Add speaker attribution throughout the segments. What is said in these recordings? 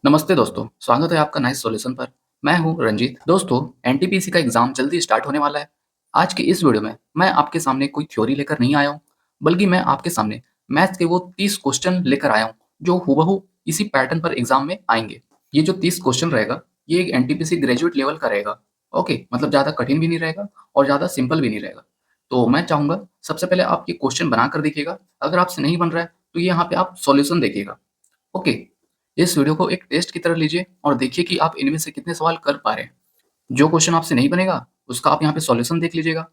Speaker 1: नमस्ते दोस्तों, स्वागत है आपका नाइस सॉल्यूशन पर। मैं हूं रंजीत। दोस्तों, एनटीपीसी का एग्जाम जल्दी स्टार्ट होने वाला है। आज की इस वीडियो में मैं आपके सामने कोई थ्योरी लेकर नहीं आया हूं, बल्कि मैं आपके सामने मैथ्स के वो 30 क्वेश्चन लेकर आया हूं, जो हूबहू इसी पैटर्न पर एग्जाम में आएंगे। ये जो 30 क्वेश्चन रहेगा, ये एक एनटीपीसी ग्रेजुएट लेवल का रहेगा। ओके, मतलब ज़्यादा कठिन भी नहीं रहेगा और ज़्यादा सिंपल भी नहीं रहेगा। तो मैं चाहूँगा सबसे पहले आप ये क्वेश्चन बनाकर देखिएगा। अगर आपसे नहीं बन रहा है, तो ये यहाँ पे आप सॉल्यूशन देखिएगा। ओके, इस वीडियो को एक टेस्ट की तरह लीजिए और देखिए कि आप इनमें से कितने सवाल कर पा रहे हैं। जो क्वेश्चन आपसे नहीं बनेगा, उसका आप यहाँ पे सॉल्यूशन देख लीजिएगा।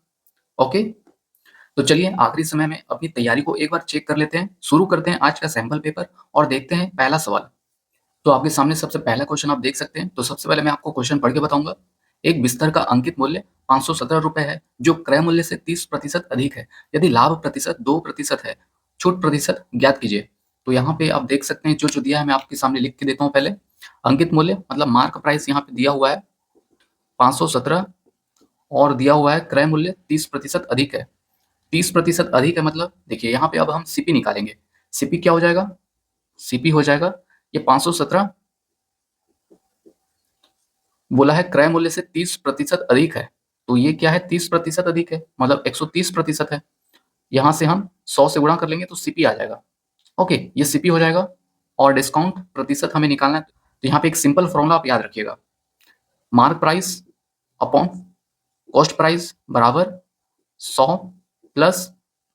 Speaker 1: ओके, तो चलिए आखिरी समय में अपनी तैयारी को एक बार चेक कर लेते हैं। शुरू करते हैं आज का सैंपल पेपर और देखते हैं पहला सवाल। तो आपके सामने सबसे पहला क्वेश्चन आप देख सकते हैं। तो सबसे पहले मैं आपको क्वेश्चन पढ़ के बताऊंगा। एक बिस्तर का अंकित मूल्य 517 रुपए है, जो क्रय मूल्य से 30% अधिक है। यदि लाभ प्रतिशत 2% है, छूट प्रतिशत ज्ञात कीजिए। तो यहाँ पे आप देख सकते हैं जो दिया है, मैं आपके सामने लिख के देता हूँ पहले। अंकित मूल्य मतलब मार्क प्राइस यहाँ पे दिया हुआ है 517 और दिया हुआ है क्रय मूल्य 30% अधिक है। 30% अधिक है मतलब देखिए यहाँ पे अब हम सीपी निकालेंगे। सीपी क्या हो जाएगा? सीपी हो जाएगा ये 517 बोला है क्रय मूल्य से 30% अधिक है। तो ये क्या है? 30% अधिक है मतलब 130% है। यहाँ से हम 100 से गुणा कर लेंगे तो सीपी आ जाएगा। ओके, ये सीपी हो जाएगा और डिस्काउंट प्रतिशत हमें निकालना है। तो यहाँ पे एक सिंपल फॉर्मूला आप याद रखिएगा। Mark price upon cost price बराबर 100 प्लस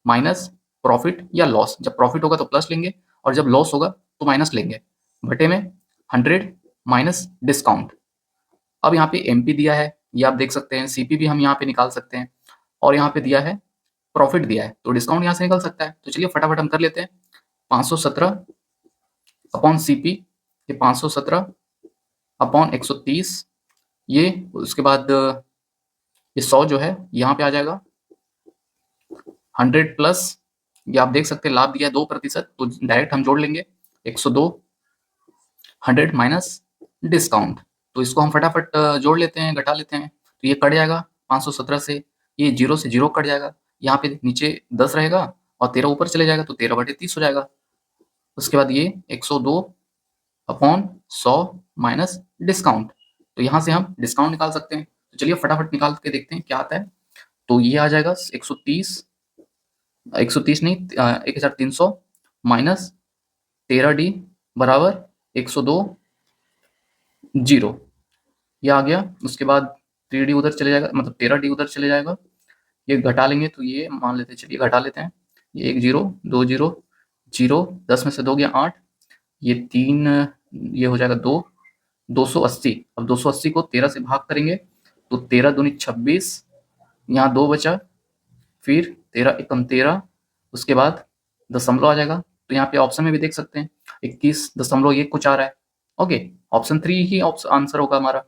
Speaker 1: माइनस प्रॉफिट या लॉस। जब प्रॉफिट होगा तो प्लस लेंगे और जब लॉस होगा तो माइनस लेंगे, बटे में 100 माइनस डिस्काउंट। अब यहाँ पे एमपी दिया है, ये आप देख सकते हैं। सीपी भी हम यहाँ पे निकाल सकते हैं और यहाँ पे दिया है प्रॉफिट दिया है, तो डिस्काउंट यहाँ से निकल सकता है। तो चलिए फटाफट हम कर लेते हैं। 517 अपॉन सीपी, ये 517 अपॉन 130, ये उसके बाद ये 100 जो है यहाँ पे आ जाएगा। 100 प्लस ये आप देख सकते हैं लाभ दिया है 2%, तो डायरेक्ट हम जोड़ लेंगे 102। 100 माइनस डिस्काउंट, तो इसको हम फटाफट जोड़ लेते हैं, घटा लेते हैं। तो ये कट जाएगा 517 से, ये 0 से 0 कट जाएगा। यहाँ पे नीचे 10 रहेगा और 13 ऊपर चले जाएगा, तो 13/30 हो जाएगा। उसके बाद ये 102 अपॉन 100 माइनस डिस्काउंट, तो यहाँ से हम डिस्काउंट निकाल सकते हैं। तो चलिए फटाफट निकाल के देखते हैं क्या आता है। तो ये आ जाएगा 130, 130 नहीं 1300 माइनस 13D बराबर 102 0, ये आ गया। उसके बाद 3D उधर चले जाएगा, मतलब 13D उधर चले जाएगा। ये घटा लेंगे तो ये मान लेते हैं, चलिए घटा लेते हैं। ये 1 0 2 0 0, 10 में से 2 गया 8, ये 3, ये हो जाएगा 2, 280। अब 280 को 13 से भाग करेंगे तो 13 दूनी 26, यहाँ 2 बचा, फिर 13 एकम 13, उसके बाद दशमलव आ जाएगा। तो यहाँ पे ऑप्शन में भी देख सकते हैं 21.1 कुछ आ रहा है। ओके, ऑप्शन 3 ही आंसर होगा हमारा,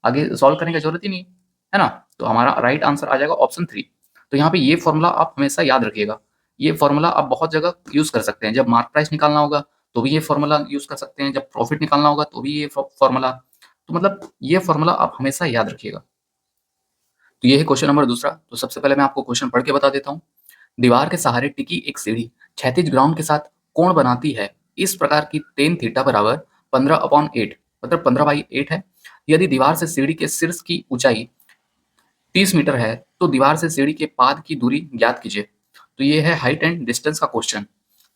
Speaker 1: आगे सॉल्व करने की जरूरत ही नहीं है ना। तो हमारा राइट आंसर आ जाएगा ऑप्शन 3। तो यहाँ पे ये फॉर्मूला आप हमेशा याद रखिएगा। ये फॉर्मूला आप बहुत जगह यूज कर सकते हैं। जब मार्क प्राइस निकालना होगा तो भी ये फॉर्मूला यूज कर सकते हैं, जब प्रॉफिट निकालना होगा तो भी ये फॉर्मूला। तो मतलब ये फॉर्मूला आप हमेशा याद रखिएगा। तो ये है क्वेश्चन नंबर दूसरा। तो सबसे पहले मैं आपको क्वेश्चन पढ़ के बता देता हूँ। दीवार के सहारे टिकी एक सीढ़ी क्षैतिज ग्राउंड के साथ कोण बनाती है। इस प्रकार की tan थीटा बराबर 15/8, मतलब 15/8 है। यदि दीवार से सीढ़ी के शीर्ष की ऊंचाई 30 मीटर है, तो दीवार से सीढ़ी के पाद की दूरी ज्ञात कीजिए। तो ये है हाइट एंड डिस्टेंस का क्वेश्चन।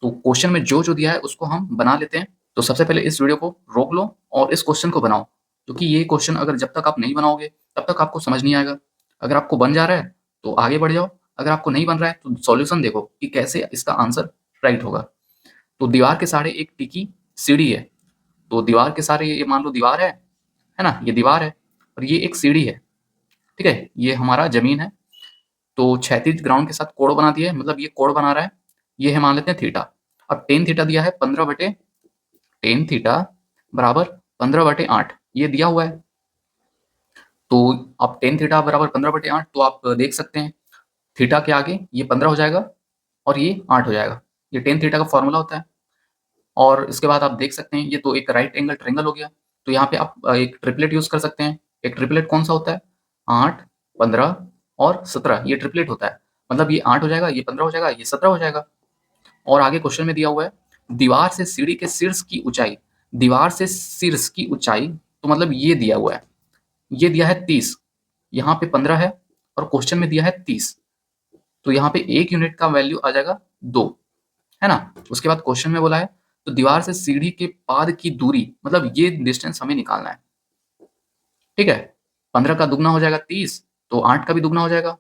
Speaker 1: तो क्वेश्चन में जो दिया है उसको हम बना लेते हैं। तो सबसे पहले इस वीडियो को रोक लो और इस क्वेश्चन को बनाओ, क्योंकि ये क्वेश्चन अगर जब तक आप नहीं बनाओगे तब तक आपको समझ नहीं आएगा। अगर आपको बन जा रहा है तो आगे बढ़ जाओ, अगर आपको नहीं बन रहा है तो सॉल्यूशन देखो कि कैसे इसका आंसर राइट होगा। तो दीवार के सहारे एक टिकी सीढ़ी है। तो दीवार के सहारे ये मान लो दीवार है ना, ये दीवार है और ये एक सीढ़ी है। ठीक है, ये हमारा जमीन है। तो क्षैतिज ग्राउंड के साथ कोण बना दिया है, मतलब ये कोण बना रहा है। ये है मान लेते हैं थीटा। अब टेन थीटा दिया है 15/8, ये दिया हुआ है। तो अब टेन थीटा बराबर 15/8, तो आप देख सकते हैं थीटा के आगे ये 15 हो जाएगा और ये 8 हो जाएगा। ये टेन थीटा का फॉर्मूला होता है। और इसके बाद आप देख सकते हैं ये तो एक राइट एंगल ट्रायंगल हो गया। तो यहाँ पे आप एक ट्रिपलेट यूज कर सकते हैं। एक ट्रिपलेट कौन सा होता है? 8, 15 और 17, ये ट्रिपलेट होता है। मतलब ये 8 हो जाएगा, ये 15 हो जाएगा, ये 17 हो जाएगा। और आगे क्वेश्चन में दिया हुआ है दीवार से सीढ़ी के शीर्ष की ऊंचाई दीवार से शीर्ष की ऊंचाई, तो मतलब ये दिया हुआ है, ये दिया है 30, यहाँ पे 15 है और क्वेश्चन में दिया है 30, तो यहाँ पे 1 यूनिट का वैल्यू आ जाएगा 2, है ना। उसके बाद क्वेश्चन में बोला है तो दीवार से सीढ़ी के पाद की दूरी, मतलब ये डिस्टेंस हमें निकालना है, ठीक है। 15 का दुगना हो जाएगा 30, तो 8 का भी दुगना हो जाएगा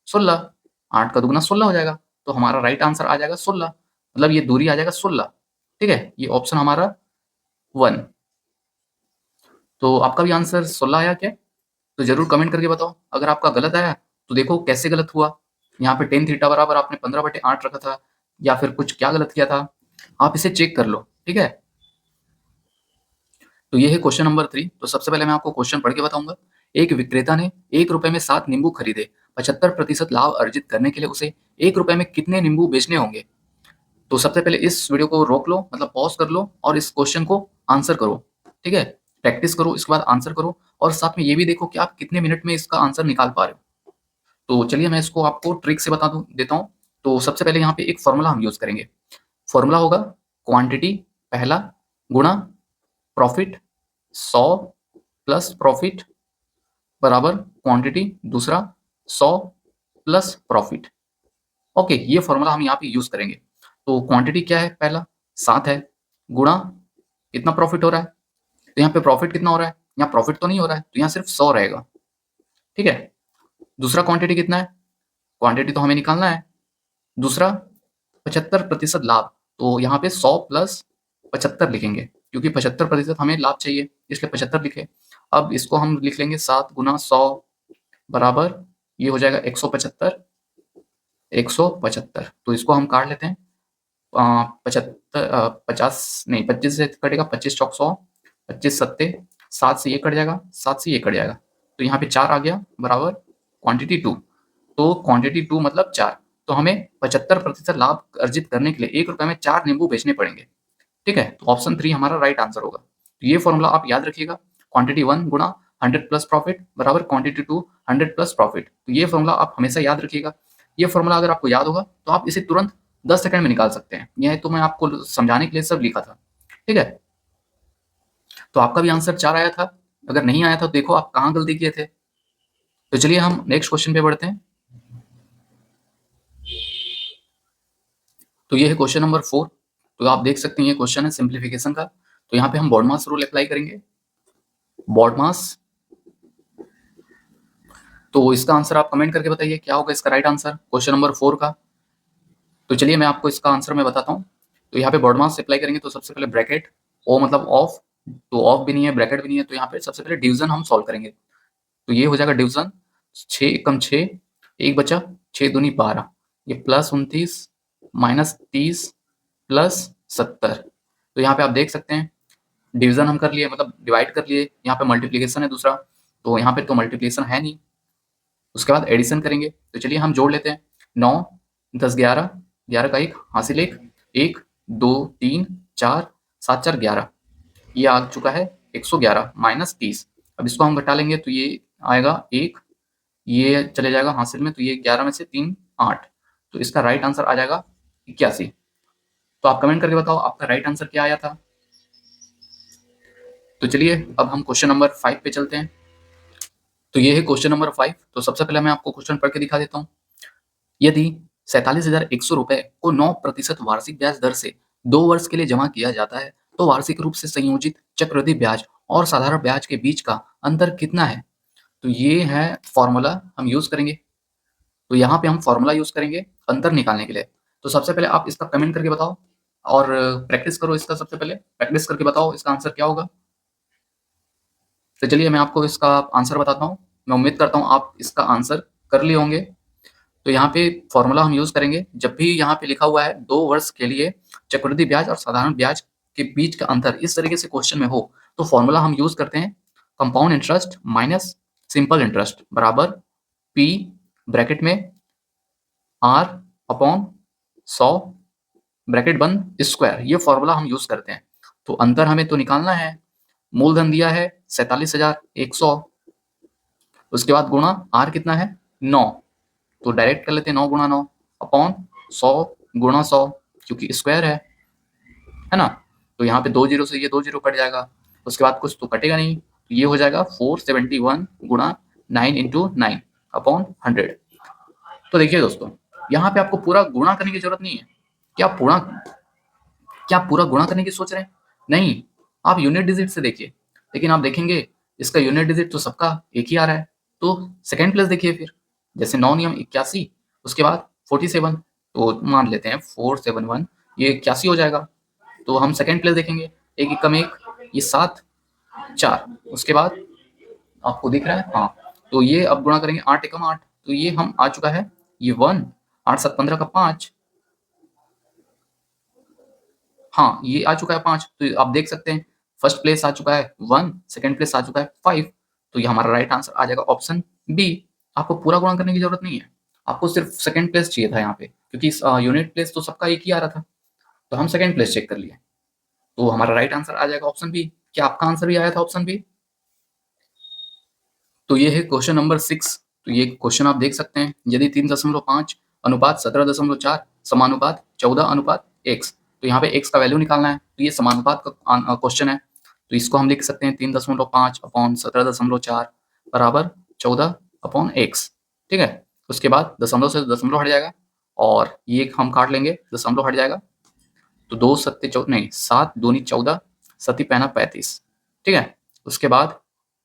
Speaker 1: 16, 8 का दुगना 16 हो जाएगा, तो हमारा राइट आंसर आ जाएगा 16, मतलब ये दूरी आ जाएगा 16, ठीक है। ये ऑप्शन हमारा 1। तो आपका भी आंसर 16 आया क्या? तो जरूर कमेंट करके बताओ। अगर आपका गलत आया तो देखो कैसे गलत हुआ, यहाँ पे टेन थीटा बराबर आपने 15/8 रखा था, या फिर कुछ क्या गलत किया था, आप इसे चेक कर लो, ठीक है। तो ये है क्वेश्चन नंबर 3। तो सबसे पहले मैं आपको क्वेश्चन पढ़ के बताऊंगा। एक विक्रेता ने 1 रुपए में 7 नींबू खरीदे, 75% लाभ अर्जित करने के लिए उसे 1 रुपए में कितने नींबू बेचने होंगे? तो सबसे पहले इस वीडियो को रोक लो, मतलब पॉज कर लो और इस क्वेश्चन को आंसर करो, ठीक है। प्रैक्टिस करो, इसके बाद आंसर करो, और साथ में ये भी देखो कि आप कितने मिनट में इसका आंसर निकाल पा रहे हो। तो चलिए मैं इसको आपको ट्रिक से बता दूं देता हूँ। तो सबसे पहले यहाँ पे एक फॉर्मूला हम यूज करेंगे। फॉर्मूला होगा क्वांटिटी पहला गुणा प्रॉफिट, 100 प्लस प्रॉफिट बराबर क्वांटिटी दूसरा, 100 प्लस प्रॉफिट। ओके, ये फॉर्मूला हम यहाँ पे यूज करेंगे। तो क्वांटिटी क्या है, पहला 7 है, गुणा कितना प्रॉफिट हो रहा है, तो यहाँ पे प्रॉफिट कितना हो रहा है, यहाँ प्रॉफिट तो नहीं हो रहा है, तो यहाँ सिर्फ 100 रहेगा, ठीक है। दूसरा क्वांटिटी कितना है, क्वांटिटी तो हमें निकालना है, दूसरा 75% लाभ, तो यहाँ पे 100 प्लस 75 लिखेंगे, क्योंकि 75% हमें लाभ चाहिए, इसलिए 75 लिखे। अब इसको हम लिख लेंगे 7 गुना 100 बराबर, ये हो जाएगा 175, 175। तो इसको हम काट लेते हैं, 50 नहीं, 25 से कटेगा, 25 चौक 100, 25 सत्ते, 7 से ये कट जाएगा, 7 से ये कट जाएगा, तो यहाँ पे 4 आ गया बराबर क्वांटिटी 2। तो क्वांटिटी 2 मतलब 4, तो हमें 75% लाभ अर्जित करने के लिए 1 रुपए में 4 नींबू बेचने पड़ेंगे, ठीक है। तो ऑप्शन 3 हमारा राइट आंसर होगा। तो ये फॉर्मूला आप याद रखिएगा, क्वांटिटी 1 गुणा 100 प्लस प्रॉफिट बराबर क्वांटिटी 2 100 प्लस प्रॉफिट। तो ये फॉर्मूला आप हमेशा याद रखिएगा। ये फॉर्मूला अगर आपको याद होगा तो आप इसे तुरंत 10 सेकंड में निकाल सकते हैं। यह तो मैं आपको समझाने के लिए सब लिखा था, ठीक है। तो आपका भी आंसर 4 आया था। अगर नहीं आया था तो देखो आप कहाँ गलती किए थे। तो चलिए हम नेक्स्ट क्वेश्चन पे बढ़ते हैं। तो ये है क्वेश्चन नंबर 4। तो आप देख सकते हैं ये क्वेश्चन है सिंप्लीफिकेशन का। तो यहाँ पे हम बॉडमास रूल अप्लाई करेंगे। बॉडमास, तो इसका आंसर आप कमेंट करके बताइए क्या होगा इसका राइट आंसर क्वेश्चन नंबर 4 का। तो चलिए मैं आपको इसका आंसर मैं बताता हूँ। तो यहाँ पे बॉडमास अप्लाई करेंगे तो सबसे पहले ब्रैकेट, ओ मतलब ऑफ, तो ऑफ भी नहीं है ब्रैकेट भी नहीं है, तो यहाँ पे सबसे पहले डिवीजन हम सॉल्व करेंगे। तो ये हो जाएगा डिवीजन, 6 एकम 6, एक बचा 6 दूनी 12, ये प्लस 29 माइनस 30 प्लस 70। तो यहाँ पे आप देख सकते हैं डिवीजन हम कर लिए, मतलब डिवाइड कर लिए, यहाँ पे मल्टीप्लीकेशन है दूसरा, तो यहाँ पे तो मल्टीप्लीकेशन है नहीं। उसके बाद एडिशन करेंगे, तो चलिए हम जोड़ लेते हैं। 9 10 11, 11 का 1 हासिल 1, 1 2 3 4 7 4 11, ये आ चुका है 111 माइनस 30। अब इसको हम घटा लेंगे तो ये आएगा 1, ये चले जाएगा हासिल में, तो ये 11 में से 3 8, तो इसका राइट आंसर आ जाएगा 81। तो आप कमेंट करके बताओ आपका राइट आंसर क्या आया था। तो चलिए अब हम क्वेश्चन नंबर 5 पे चलते हैं। तो ये है क्वेश्चन नंबर 5। तो सबसे पहले मैं आपको क्वेश्चन पढ़ के दिखा देता हूँ। यदि 47,100 रुपए को 9% वार्षिक ब्याज दर से 2 वर्ष के लिए जमा किया जाता है, तो वार्षिक रूप से संयोजित चक्रवृद्धि ब्याज और साधारण ब्याज के बीच का अंतर कितना है? तो ये है फॉर्मूला हम यूज करेंगे। तो यहाँ पे हम फॉर्मूला यूज करेंगे अंतर निकालने के लिए। तो सबसे पहले आप इसका कमेंट करके बताओ और प्रैक्टिस करो इसका, सबसे पहले प्रैक्टिस करके बताओ इसका आंसर क्या होगा। तो चलिए मैं आपको इसका आंसर बताता हूँ। मैं उम्मीद करता हूँ आप इसका आंसर कर लिए होंगे। तो यहाँ पे फॉर्मूला हम यूज करेंगे, जब भी यहाँ पे लिखा हुआ है 2 वर्ष के लिए चक्रवृद्धि ब्याज और साधारण ब्याज के बीच का अंतर इस तरीके से क्वेश्चन में हो, तो फॉर्मूला हम यूज करते हैं compound interest minus simple interest बराबर पी ब्रैकेट में आर अपॉन 100 ब्रैकेट बंद स्क्वायर, ये फॉर्मूला हम यूज करते हैं। तो अंतर हमें तो निकालना है। मूलधन दिया है 47,100, उसके बाद गुणा आर कितना है 9, तो डायरेक्ट कर लेते हैं 9 गुणा 9 अपॉन 100 गुणा 100, क्योंकि स्क्वायर है ना। तो यहाँ पे 2 जीरो से ये 2 जीरो कट जाएगा, उसके बाद कुछ तो कटेगा नहीं, तो ये हो जाएगा 471 गुणा 9 इंटू 9 अपॉन 100। तो देखिए दोस्तों, यहाँ पे आपको पूरा गुणा करने की जरूरत नहीं है। क्या पूरा गुणा करने की सोच रहे हैं? नहीं, आप यूनिट डिजिट से देखिए। लेकिन आप देखेंगे इसका यूनिट डिजिट तो सबका एक ही आ रहा है, तो सेकेंड प्लेस देखिए फिर। जैसे 9 नियम 81, उसके बाद 47, तो मान लेते हैं 471, ये 81 हो जाएगा। तो हम सेकेंड प्लेस देखेंगे, एक एकम एक, ये 7 4, उसके बाद आपको दिख रहा है, हाँ, तो ये अब गुणा करेंगे 8 एकम 8, तो ये हम आ चुका है, ये 1, 8 7 15 का 5, हाँ, ये आ चुका है 5। तो आप देख सकते हैं फर्स्ट प्लेस आ चुका है 1, सेकंड प्लेस आ चुका है 5, तो ये हमारा राइट आंसर आ जाएगा ऑप्शन बी। आपको पूरा गुणा करने की जरूरत नहीं है, आपको सिर्फ सेकंड प्लेस चाहिए था यहाँ पे, क्योंकि यूनिट प्लेस तो सबका एक ही आ रहा था, तो हम सेकंड प्लेस चेक कर लिए, तो हमारा राइट आंसर आ जाएगा ऑप्शन बी। क्या आपका आंसर भी आया था ऑप्शन बी? तो ये है क्वेश्चन नंबर 6। तो ये क्वेश्चन आप देख सकते हैं, यदि 3.5 अनुपात 17.4 समानुपात 14 अनुपात x, तो यहाँ पे x का वैल्यू निकालना है, तो ये समानुपात का क्वेश्चन है, तो इसको हम लिख सकते हैं 3.5 अपॉन 17.4 बराबर 14 अपॉन x। ठीक है, उसके बाद दशमलव से दशमलव हट जाएगा, और ये हम काट लेंगे, दशमलव हट जाएगा, तो 2 सत्ते नहीं 7 दूनी 14, सती पैना 35। ठीक है, उसके बाद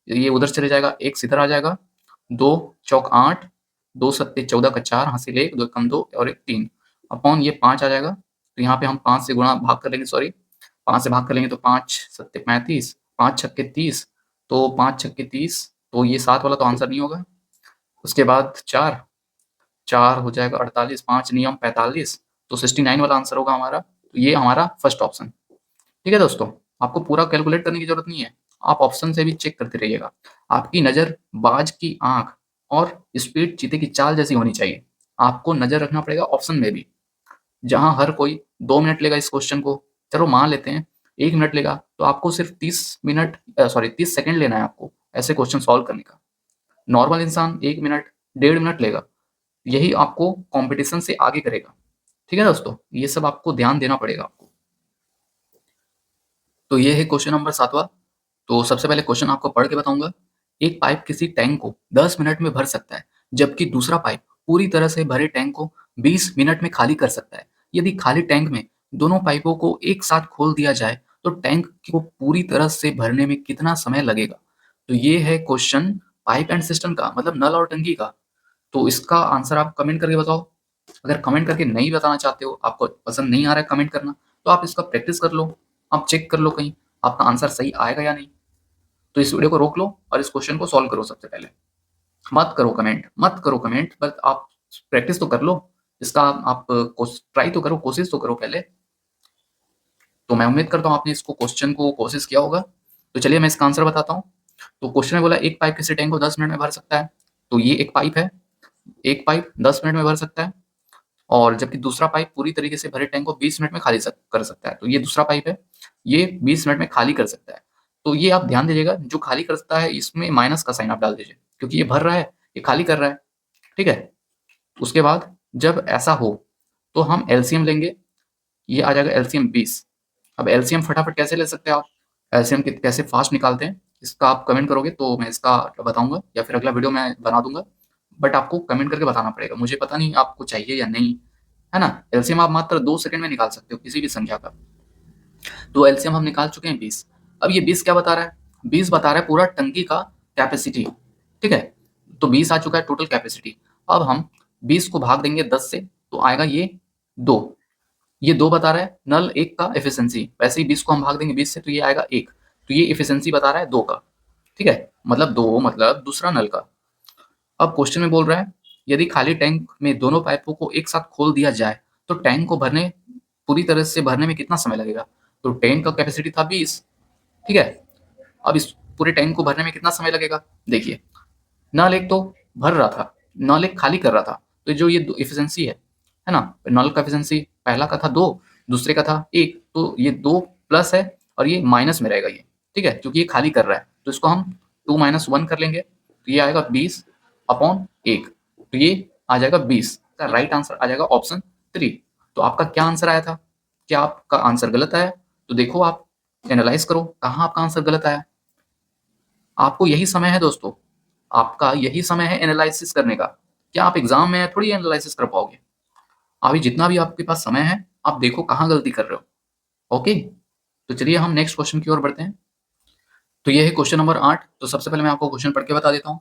Speaker 1: ये उधर चले जाएगा, एक इधर आ जाएगा, 2 चौक 8, 2 सत्ते 14 का 4, हासिल 1, 2 कम 2 और 1 3 अपॉन ये 5 आ जाएगा। तो यहाँ पे हम 5 से गुणा भाग कर लेंगे, सॉरी 5 से भाग कर लेंगे, तो 5 सत्ते 35, 5 छक्के 30, तो 5 छक्के 30, तो ये 7 वाला तो आंसर नहीं होगा। उसके बाद 4 4 हो जाएगा 48, 5 नियम 45, तो 69 वाला आंसर होगा हमारा। तो ये हमारा फर्स्ट ऑप्शन। ठीक है दोस्तों, आपको पूरा कैलकुलेट करने की जरूरत नहीं है, आप ऑप्शन से भी चेक करते रहिएगा। आपकी नज़र बाज की आंख और स्पीड चीते की चाल जैसी होनी चाहिए। आपको नज़र रखना पड़ेगा ऑप्शन में भी। जहां हर कोई 2 मिनट लेगा इस क्वेश्चन को, चलो मान लेते हैं 1 मिनट लेगा, तो आपको सिर्फ 30 सेकंड लेना है आपको ऐसे क्वेश्चन सॉल्व करने का। नॉर्मल इंसान 1 मिनट 1.5 मिनट लेगा, यही आपको कॉम्पिटिशन से आगे करेगा। ठीक है दोस्तों, ये सब आपको ध्यान देना पड़ेगा आपको। तो ये है क्वेश्चन नंबर 7वां। तो सबसे पहले क्वेश्चन आपको पढ़ के बताऊंगा। एक पाइप किसी टैंक को 10 मिनट में भर सकता है, जबकि दूसरा पाइप पूरी तरह से भरे टैंक को 20 मिनट में खाली कर सकता है। यदि खाली टैंक में दोनों पाइपों को एक साथ खोल दिया जाए तो टैंक को पूरी तरह से भरने में कितना समय लगेगा? तो ये है क्वेश्चन पाइप एंड सिस्टम का, मतलब नल और टंकी का। तो इसका आंसर आप कमेंट करके बताओ। अगर कमेंट करके नहीं बताना चाहते हो, आपको पसंद नहीं आ रहा है कमेंट करना, तो आप इसका प्रैक्टिस कर लो, आप चेक कर लो कहीं आपका आंसर सही आएगा या नहीं। तो इस वीडियो को रोक लो और इस क्वेश्चन को सॉल्व करो। सबसे पहले मत करो कमेंट, बस आप प्रैक्टिस तो कर लो इसका। आप ट्राई तो करो, कोशिश तो करो पहले। तो मैं उम्मीद करता हूँ आपने इसको क्वेश्चन को कोशिश किया होगा। तो चलिए मैं इसका आंसर बताता हूँ। तो क्वेश्चन में बोला एक पाइप किसी टैंक को 10 मिनट में भर सकता है, तो ये एक पाइप है, एक पाइप 10 मिनट में भर सकता है, और जबकि दूसरा पाइप पूरी तरीके से भरे टैंक को 20 मिनट में खाली कर सकता है। तो ये दूसरा पाइप है, ये 20 मिनट में खाली कर सकता है। तो ये आप ध्यान दीजिएगा, जो खाली कर सकता है इसमें माइनस का साइन आप डाल दीजिए, क्योंकि ये भर रहा है, ये खाली कर रहा है। ठीक है, उसके बाद जब ऐसा हो तो हम एलसीएम लेंगे, ये आ जाएगा एलसीएम 20। अब एलसीएम फटाफट कैसे ले सकते हैं आप, एलसीएम कैसे फास्ट निकालते हैं, इसका आप कमेंट करोगे तो मैं इसका बताऊंगा, या फिर अगला वीडियो मैं बना दूंगा। बट आपको कमेंट करके बताना पड़ेगा, मुझे पता नहीं आपको चाहिए या नहीं, है ना। एलसीएम आप मात्र 2 सेकंड में निकाल सकते हो किसी भी संख्या का। तो एलसीएम हम निकाल चुके हैं 20। अब ये 20 क्या बता रहा है? 20 बता रहा है पूरा टंकी का कैपेसिटी। ठीक है, तो 20 आ चुका है टोटल कैपेसिटी। अब हम 20 को भाग देंगे 10 से, तो आएगा ये 2। ये 2 बता रहा है नल 1 का एफिशिएंसी। वैसे ही 20 को हम भाग देंगे 20 से, तो ये आएगा 1। तो ये एफिशिएंसी बता रहा है 2 का। ठीक है, मतलब 2 मतलब दूसरा नल का। अब क्वेश्चन में बोल रहा है यदि खाली टैंक में दोनों पाइपों को एक साथ खोल दिया जाए तो टैंक को पूरी तरह से भरने में कितना समय लगेगा? तो टैंक का कैपेसिटी था 20। ठीक है, अब इस पूरे टैंक को भरने में कितना समय लगेगा? देखिए, नल एक तो भर रहा था, नल एक खाली कर रहा था, तो जो ये एफिशिएंसी है ना, नल का एफिशिएंसी पहला का था 2, दूसरे का था 1, तो ये 2 प्लस है और ये माइनस में रहेगा ये। ठीक है, क्योंकि ये खाली कर रहा है, तो इसको हम 2 - 1 कर लेंगे, तो ये आएगा 20 अपॉन 1, तो ये आ जाएगा 20 का राइट आंसर आ जाएगा ऑप्शन 3। तो आपका क्या आंसर आया था? क्या आपका आंसर गलत आया? तो देखो आप एनालाइज करो कहाँ आपका आंसर गलत आया। आपको यही समय है दोस्तों, आपका यही समय है एनालिसिस करने का। क्या आप एग्जाम में थोड़ी एनालिसिस कर पाओगे? अभी जितना भी आपके पास समय है, आप देखो कहाँ गलती कर रहे हो। ओके, तो चलिए हम नेक्स्ट क्वेश्चन की ओर बढ़ते हैं। तो ये है क्वेश्चन नंबर 8। तो सबसे पहले मैं आपको क्वेश्चन पढ़ के बता देता हूँ।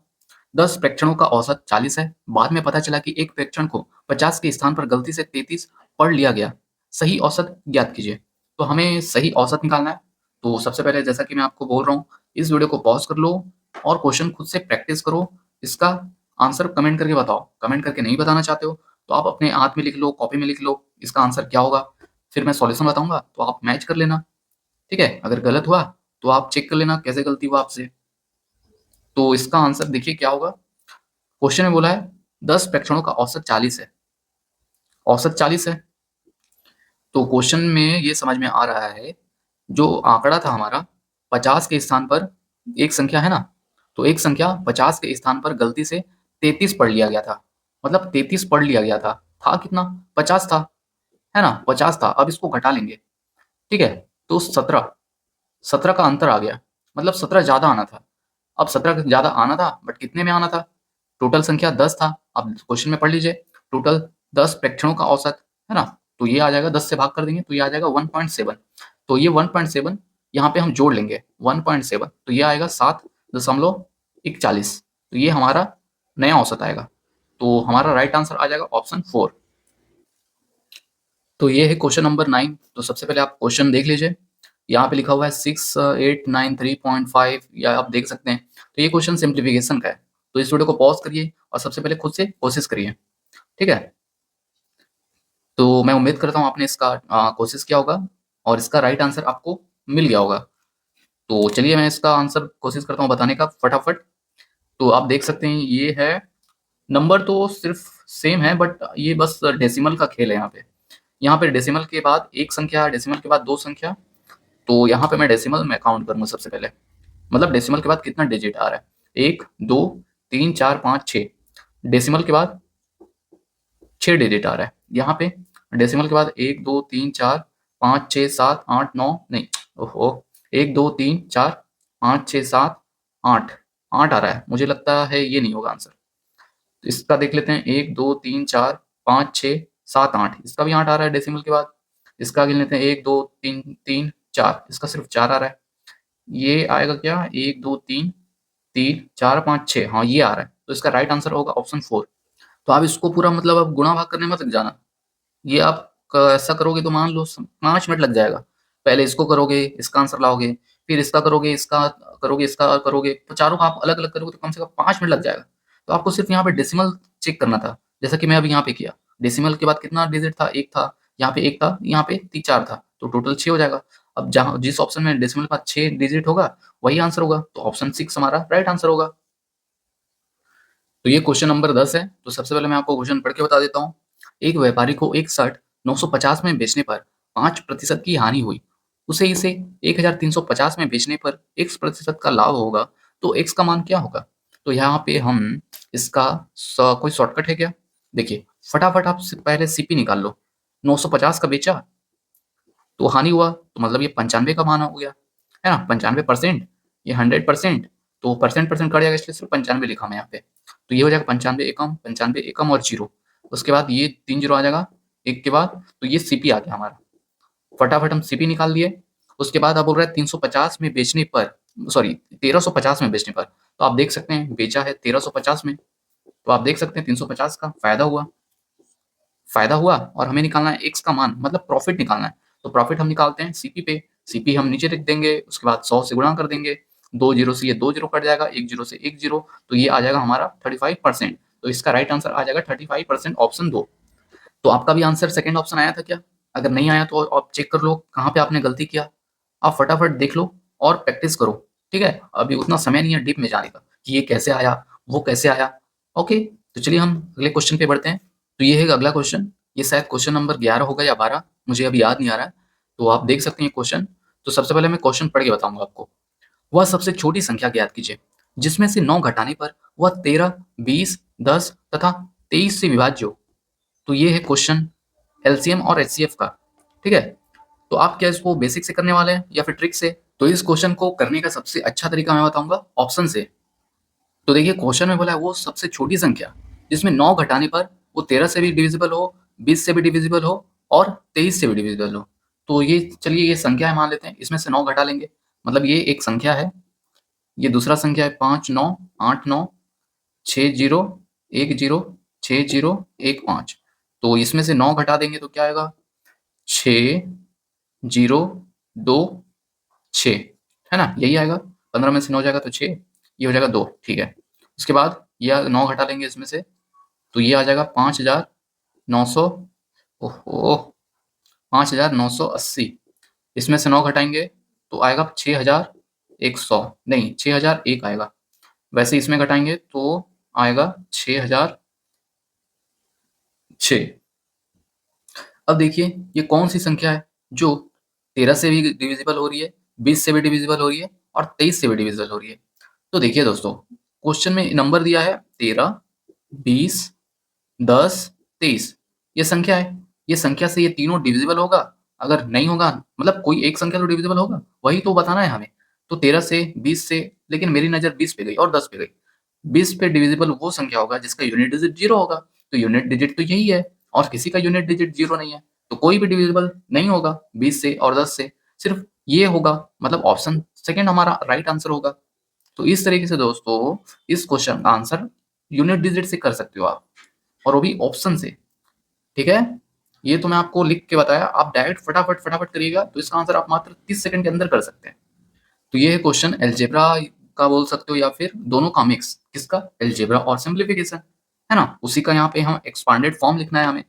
Speaker 1: 10 प्रेक्षणों का औसत 40 है। बाद में पता चला कि एक प्रेक्षण को 50 के स्थान पर गलती से 33 पढ़ लिया गया। सही औसत ज्ञात कीजिए। तो हमें सही औसत निकालना है। तो सबसे पहले जैसा कि मैं आपको बोल रहा हूँ, इस वीडियो को पॉज कर लो और क्वेश्चन खुद से प्रैक्टिस करो। इसका आंसर कमेंट करके बताओ। कमेंट करके नहीं बताना चाहते हो तो आप अपने हाथ में लिख लो, कॉपी में लिख लो इसका आंसर क्या होगा। फिर मैं सॉल्यूशन बताऊंगा तो आप मैच कर लेना। ठीक है, अगर गलत हुआ तो आप चेक कर लेना कैसे गलती हुआ आपसे। तो इसका आंसर देखिए क्या होगा। क्वेश्चन में बोला है 10 प्रेक्षणों का औसत 40 है। औसत 40 है, तो क्वेश्चन में ये समझ में आ रहा है जो आंकड़ा था हमारा 50 के स्थान पर एक संख्या है ना, तो एक संख्या 50 के स्थान पर गलती से 33 पढ़ लिया गया था। मतलब 33 पढ़ लिया गया था कितना? 50 था, है ना, 50 था। अब इसको घटा लेंगे, ठीक है, तो 17, 17 का अंतर आ गया। मतलब 17 ज्यादा आना था। अब 17 ज्यादा आना था बट कितने में आना था? टोटल संख्या 10 था। अब क्वेश्चन में पढ़ लीजिए, टोटल 10 प्रेक्षणों का औसत, है ना, तो ये आ जाएगा 10 से भाग कर देंगे तो ये आ जाएगा 1.7। तो ये 1.7 यहाँ पे हम जोड़ लेंगे 1.7, तो ये आएगा 7.41। तो ये हमारा नया औसत आएगा। तो हमारा राइट आंसर आ जाएगा ऑप्शन 4। तो ये है क्वेश्चन नंबर 9। तो सबसे पहले आप क्वेश्चन देख लीजिए। यहाँ पे लिखा हुआ है 6893.5, या आप देख सकते हैं। तो ये क्वेश्चन सिंप्लीफिकेशन का है। तो इस वीडियो को पॉज करिए और सबसे पहले खुद से कोशिश करिए। ठीक है, तो मैं उम्मीद करता हूँ आपने इसका कोशिश किया होगा और इसका राइट आंसर आपको मिल गया होगा। तो चलिए मैं इसका आंसर कोशिश करता हूँ बताने का फटाफट। तो आप देख सकते हैं ये है, नंबर तो सिर्फ सेम है बट ये बस डेसिमल का खेल है। यहाँ पे डेसिमल के बाद एक संख्या, डेसिमल के बाद दो संख्या। तो यहाँ पे मैं डेसिमल में काउंट करूंगा सबसे पहले। मतलब डेसिमल के बाद कितना डिजिट आ रहा है, 1 2 3 4 5 6। डेसिमल के बाद 6 डिजिट आ रहा है यहाँ पे। डेसिमल के बाद 1 2 3 4 5 6 7 8 9, नहीं, ओहो, 1 2 3 4 5 6 7 8, 8 आ रहा है। मुझे लगता है ये नहीं होगा आंसर। तो इसका देख लेते हैं, 1 2 3 4 5 6 7 8, इसका भी 8 आ रहा है डेसिमल के बाद। इसका गिन लेते हैं, 1 2 3 3 4, इसका सिर्फ 4 आ रहा है। ये आएगा क्या, 1 2 3 3 4 5 6, हाँ ये आ रहा है। तो इसका राइट आंसर होगा ऑप्शन 4। तो आप इसको पूरा मतलब अब गुणा भाग करने मत लग जाना। ये आप ऐसा करोगे तो मान लो 5 मिनट लग जाएगा। पहले इसको करोगे, इसका आंसर लाओगे, फिर इसका करोगे, इसका करोगे, इसका करोगे, तो चारों का आप अलग अलग करोगे तो कम से कम 5 मिनट लग जाएगा। तो आपको सिर्फ यहाँ पे डेसिमल चेक करना था, जैसा कि मैं अभी यहाँ पे किया। डेसिमल के बाद कितना डिजिट था, एक था, यहाँ पे एक था, यहाँ पे 4 था, तो टोटल 6 हो जाएगा। अब जहाँ जिस ऑप्शन में डेसिमल के बाद 6 डिजिट होगा वही आंसर होगा, तो ऑप्शन 6 हमारा राइट आंसर होगा। तो ये क्वेश्चन नंबर 10 है। तो सबसे पहले मैं आपको क्वेश्चन पढ़ के बता देता हूँ। एक व्यापारी को एक शर्ट 950 में बेचने पर 5% की हानि हुई। उसे इसे 1350 में बेचने पर x% का लाभ होगा। तो x का मान क्या होगा? तो यहाँ पे हम इसका कोई शॉर्टकट है क्या? देखिए फटाफट आप पहले सीपी निकाल लो। 950 का बेचा तो हानि हुआ, तो मतलब ये 95 का मान हो गया, है ना, 95%। ये 100%, तो परसेंट परसेंट कट जाएगा, इसलिए सिर्फ 95 लिखा मैं यहाँ पे। तो ये हो जाएगा 95 एकम और जीरो। उसके बाद ये 3 जीरो आ जाएगा एक के बाद, तो ये सीपी आ गया हमारा। फटाफट हम सीपी निकाल दिए। उसके बाद आप बोल रहे हैं 350 में बेचने पर, सॉरी 1350 में बेचने पर। तो आप देख सकते हैं बेचा है 1350 में, तो आप देख सकते हैं 350 का फायदा हुआ और हमें निकालना है एक्स का मान, मतलब प्रॉफिट निकालना है। तो प्रॉफिट हम निकालते हैं सीपी पे। सीपी हम नीचे लिख देंगे, उसके बाद 100 से गुणा कर देंगे। 2 जीरो से ये 2 जीरो कट जाएगा, 1 जीरो से 1 जीरो, तो ये आ जाएगा हमारा 35%। तो इसका राइट आंसर आ जाएगा 35%, ऑप्शन 2। तो आपका भी आंसर सेकंड ऑप्शन आया था क्या? अगर नहीं आया तो आप चेक कर लो कहाँ पे आपने गलती किया। आप फटाफट देख लो और प्रैक्टिस करो। ठीक है, अभी उतना समय नहीं है डीप में जाने का कि ये कैसे आया, वो कैसे आया। ओके, तो चलिए हम अगले क्वेश्चन पे बढ़ते हैं। तो ये है अगला क्वेश्चन। ये शायद क्वेश्चन नंबर 11 होगा या 12, मुझे अभी याद नहीं आ रहा है। तो आप देख सकते हैं क्वेश्चन। तो सबसे पहले मैं क्वेश्चन पढ़ के बताऊंगा आपको। वह सबसे छोटी संख्या ज्ञात कीजिए जिसमें से 9 घटाने पर वह 13, 20, 10 तथा 23 से विभाज्य हो। तो ये है क्वेश्चन एलसीएम और एचसीएफ का। ठीक है, तो आप क्या इसको बेसिक से करने वाले हैं या फिर ट्रिक से? तो इस क्वेश्चन को करने का सबसे अच्छा तरीका मैं बताऊंगा ऑप्शन से। तो देखिए क्वेश्चन में बोला है वो सबसे छोटी संख्या जिसमें 9 घटाने पर वो 13 से भी डिविजिबल हो, 20 से भी डिविजिबल हो और 23 से भी डिविजिबल हो। तो ये चलिए ये संख्या है मान लेते हैं, इसमें से 9 घटा लेंगे, मतलब ये एक संख्या है, ये दूसरा संख्या है 5 9 8 9 6 0 1 0 6 0 1 5। तो इसमें से 9 घटा देंगे तो क्या आएगा 6 0 2 6, है ना, यही आएगा। 15 में से 9 जाएगा तो 6, ये हो जाएगा 2, ठीक है। उसके बाद ये 9 घटा लेंगे इसमें से तो ये आ जाएगा 5900, ओहो 5980। इसमें से 9 घटाएंगे तो आएगा 6100, नहीं 6001 आएगा। वैसे इसमें घटाएंगे तो आएगा 6006। अब देखिए ये कौन सी संख्या है जो 13 से भी डिविजिबल हो रही है, 20 से भी डिविजिबल हो रही है और 23 से भी डिविजिबल हो रही है। तो देखिए दोस्तों क्वेश्चन में नंबर दिया है 13, 20, 10, 23, ये संख्या है। ये संख्या से ये तीनों डिविजिबल होगा? अगर नहीं होगा मतलब कोई एक संख्या तो डिविजिबल होगा, वही तो बताना है हमें। तो 13 से 20 से, लेकिन मेरी नजर 20 पे गई और 10 पे गई। 20 पे डिविजिबल वो संख्या होगा जिसका यूनिट डिजिट 0 होगा, तो यूनिट डिजिट तो यही है और किसी का यूनिट डिजिट 0 नहीं है, तो कोई भी डिविजिबल नहीं होगा 20 से और 10 से, सिर्फ ये होगा, मतलब ऑप्शन सेकंड हमारा राइट आंसर होगा। तो इस तरीके से दोस्तों इस क्वेश्चन का आंसर यूनिट डिजिट से कर सकते हो आप, और वो भी ऑप्शन से, ठीक है। ये तो मैं आपको लिख के बताया, आप डायरेक्ट फटाफट फटाफट करिएगा तो इसका आंसर आप मात्र 30 सेकंड के अंदर कर सकते हैं। तो ये है क्वेश्चन अलजेब्रा का बोल सकते हो या फिर दोनों का मिक्स, किसका, अलजेब्रा और सिंप्लीफिकेशन, है ना, उसी का यहाँ पे हम एक्सपांडेड फॉर्म लिखना है हमें।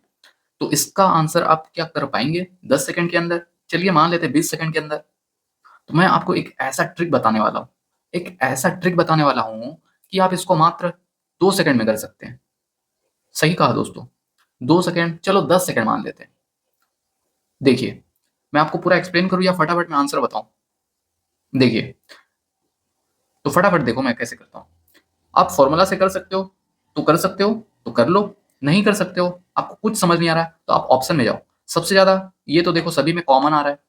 Speaker 1: तो इसका आंसर आप क्या कर पाएंगे 10 सेकंड के अंदर, चलिए मान लेते हैं 20 सेकंड के अंदर। तो मैं आपको एक ऐसा ट्रिक बताने वाला हूँ, एक ऐसा ट्रिक बताने वाला हूँ कि आप इसको मात्र 2 सेकंड में कर सकते हैं। सही कहा दोस्तों, 2 सेकंड, चलो 10 सेकंड मान लेते हैं। देखिए मैं आपको पूरा एक्सप्लेन करूँ या फटाफट मैं आंसर बताऊं? देखिए तो फटाफट देखो मैं कैसे करता हूँ। आप फॉर्मूला से कर सकते हो तो कर सकते हो, तो कर लो, नहीं कर सकते हो, आपको कुछ समझ नहीं आ रहा है तो आप ऑप्शन में जाओ। सबसे ज्यादा ये तो देखो सभी में कॉमन आ रहा है,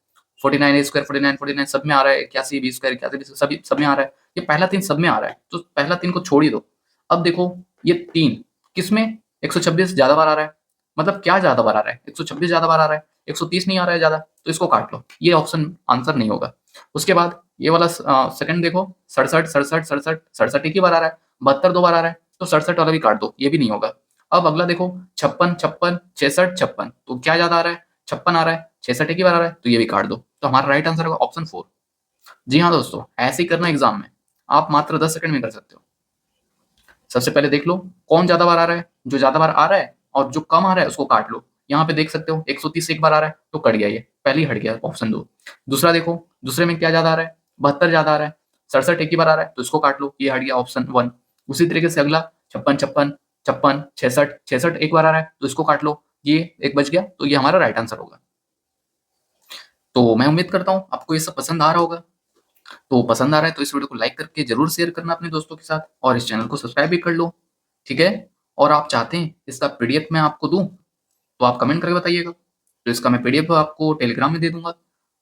Speaker 1: 49 ए स्क्वायर 49 सब में आ रहा है, 81 बी स्क्वायर 81 सभी सब में आ रहा है, ये पहला 3 सब में आ रहा है, तो पहला 3 को छोड़ ही दो। अब देखो ये 3 किसमें 126 ज्यादा बार आ रहा है, मतलब क्या ज्यादा बार आ रहा है, 126 ज्यादा बार आ रहा है, 130 नहीं आ रहा है ज्यादा, तो इसको काट लो, ये ऑप्शन आंसर नहीं होगा। उसके बाद ये वाला सेकंड देखो 67 67 67 67 एक ही बार आ रहा है, 72 2 बार आ रहा है, तो 67 वाला भी काट दो, ये भी नहीं होगा। अब अगला देखो 56 56 66 56, तो क्या ज्यादा आ रहा है, 56 आ रहा है, 66 एक ही बार आ रहा है, तो ये भी काट दो, तो हमारा राइट आंसर होगा ऑप्शन 4। जी हाँ दोस्तों, ऐसे ही करना एग्जाम में, आप मात्र 10 सेकंड में कर सकते हो। सबसे पहले देख लो कौन ज्यादा बार आ रहा है, जो ज्यादा बार आ रहा है और जो कम आ रहा है उसको काट लो। यहाँ पे देख सकते हो 130 एक बार आ रहा है तो कट गया, ये पहले ही हट गया ऑप्शन 2। दूसरा देखो, दूसरे में क्या ज्यादा आ रहा है, 72 ज्यादा आ रहा है, 67 एक ही बार आ रहा है तो इसको काट लो, ये हट गया ऑप्शन 1। उसी तरीके से अगला 56 56 56 66 66 एक बार आ रहा है तो इसको काट लो, ये एक बच गया, तो ये हमारा राइट आंसर होगा। तो मैं उम्मीद करता हूँ आपको ये सब पसंद आ रहा होगा। तो पसंद आ रहा है तो इस वीडियो को लाइक करके जरूर शेयर करना अपने दोस्तों के साथ, और इस चैनल को सब्सक्राइब भी कर लो, ठीक है। और आप चाहते हैं इसका पीडीएफ मैं आपको दूं तो आप कमेंट करके बताइएगा, तो इसका मैं पीडीएफ आपको टेलीग्राम में दे दूंगा।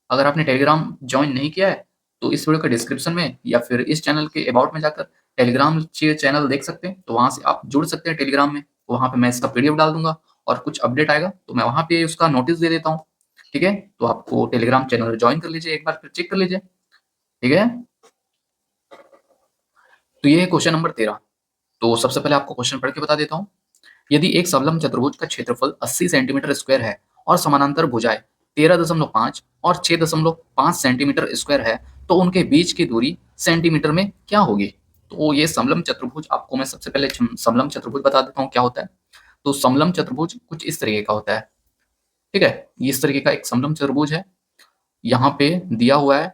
Speaker 1: अगर आपने टेलीग्राम ज्वाइन नहीं किया है तो इस वीडियो के डिस्क्रिप्शन में या फिर इस चैनल के अबाउट में जाकर टेलीग्राम चैनल देख सकते हैं, तो वहां से आप जुड़ सकते हैं टेलीग्राम में, वहां पे मैं इसका पीडीएफ डाल दूंगा और कुछ अपडेट आएगा तो मैं वहां पे उसका नोटिस दे देता हूँ, ठीक है। तो आपको टेलीग्राम चैनल ज्वाइन कर लीजिए, एक बार फिर चेक कर लीजिए, ठीक है। तो ये है क्वेश्चन नंबर 13। तो सबसे पहले आपको क्वेश्चन पढ़ के बता देता हूँ। यदि एक समलंब चतुर्भुज का क्षेत्रफल 80 सेंटीमीटर स्क्वायर है और समानांतर भुजाएं 13.5 और 6.5 सेंटीमीटर स्क्वायर है, तो उनके बीच की दूरी सेंटीमीटर में क्या होगी? तो ये समलंब चतुर्भुज, आपको मैं सबसे पहले समलंब चतुर्भुज बता देता हूँ क्या होता है। तो समलंब चतुर्भुज कुछ इस तरीके का होता है, ठीक है। इस तरीके का एक समलंब चतुर्भुज है, यहाँ पे दिया हुआ है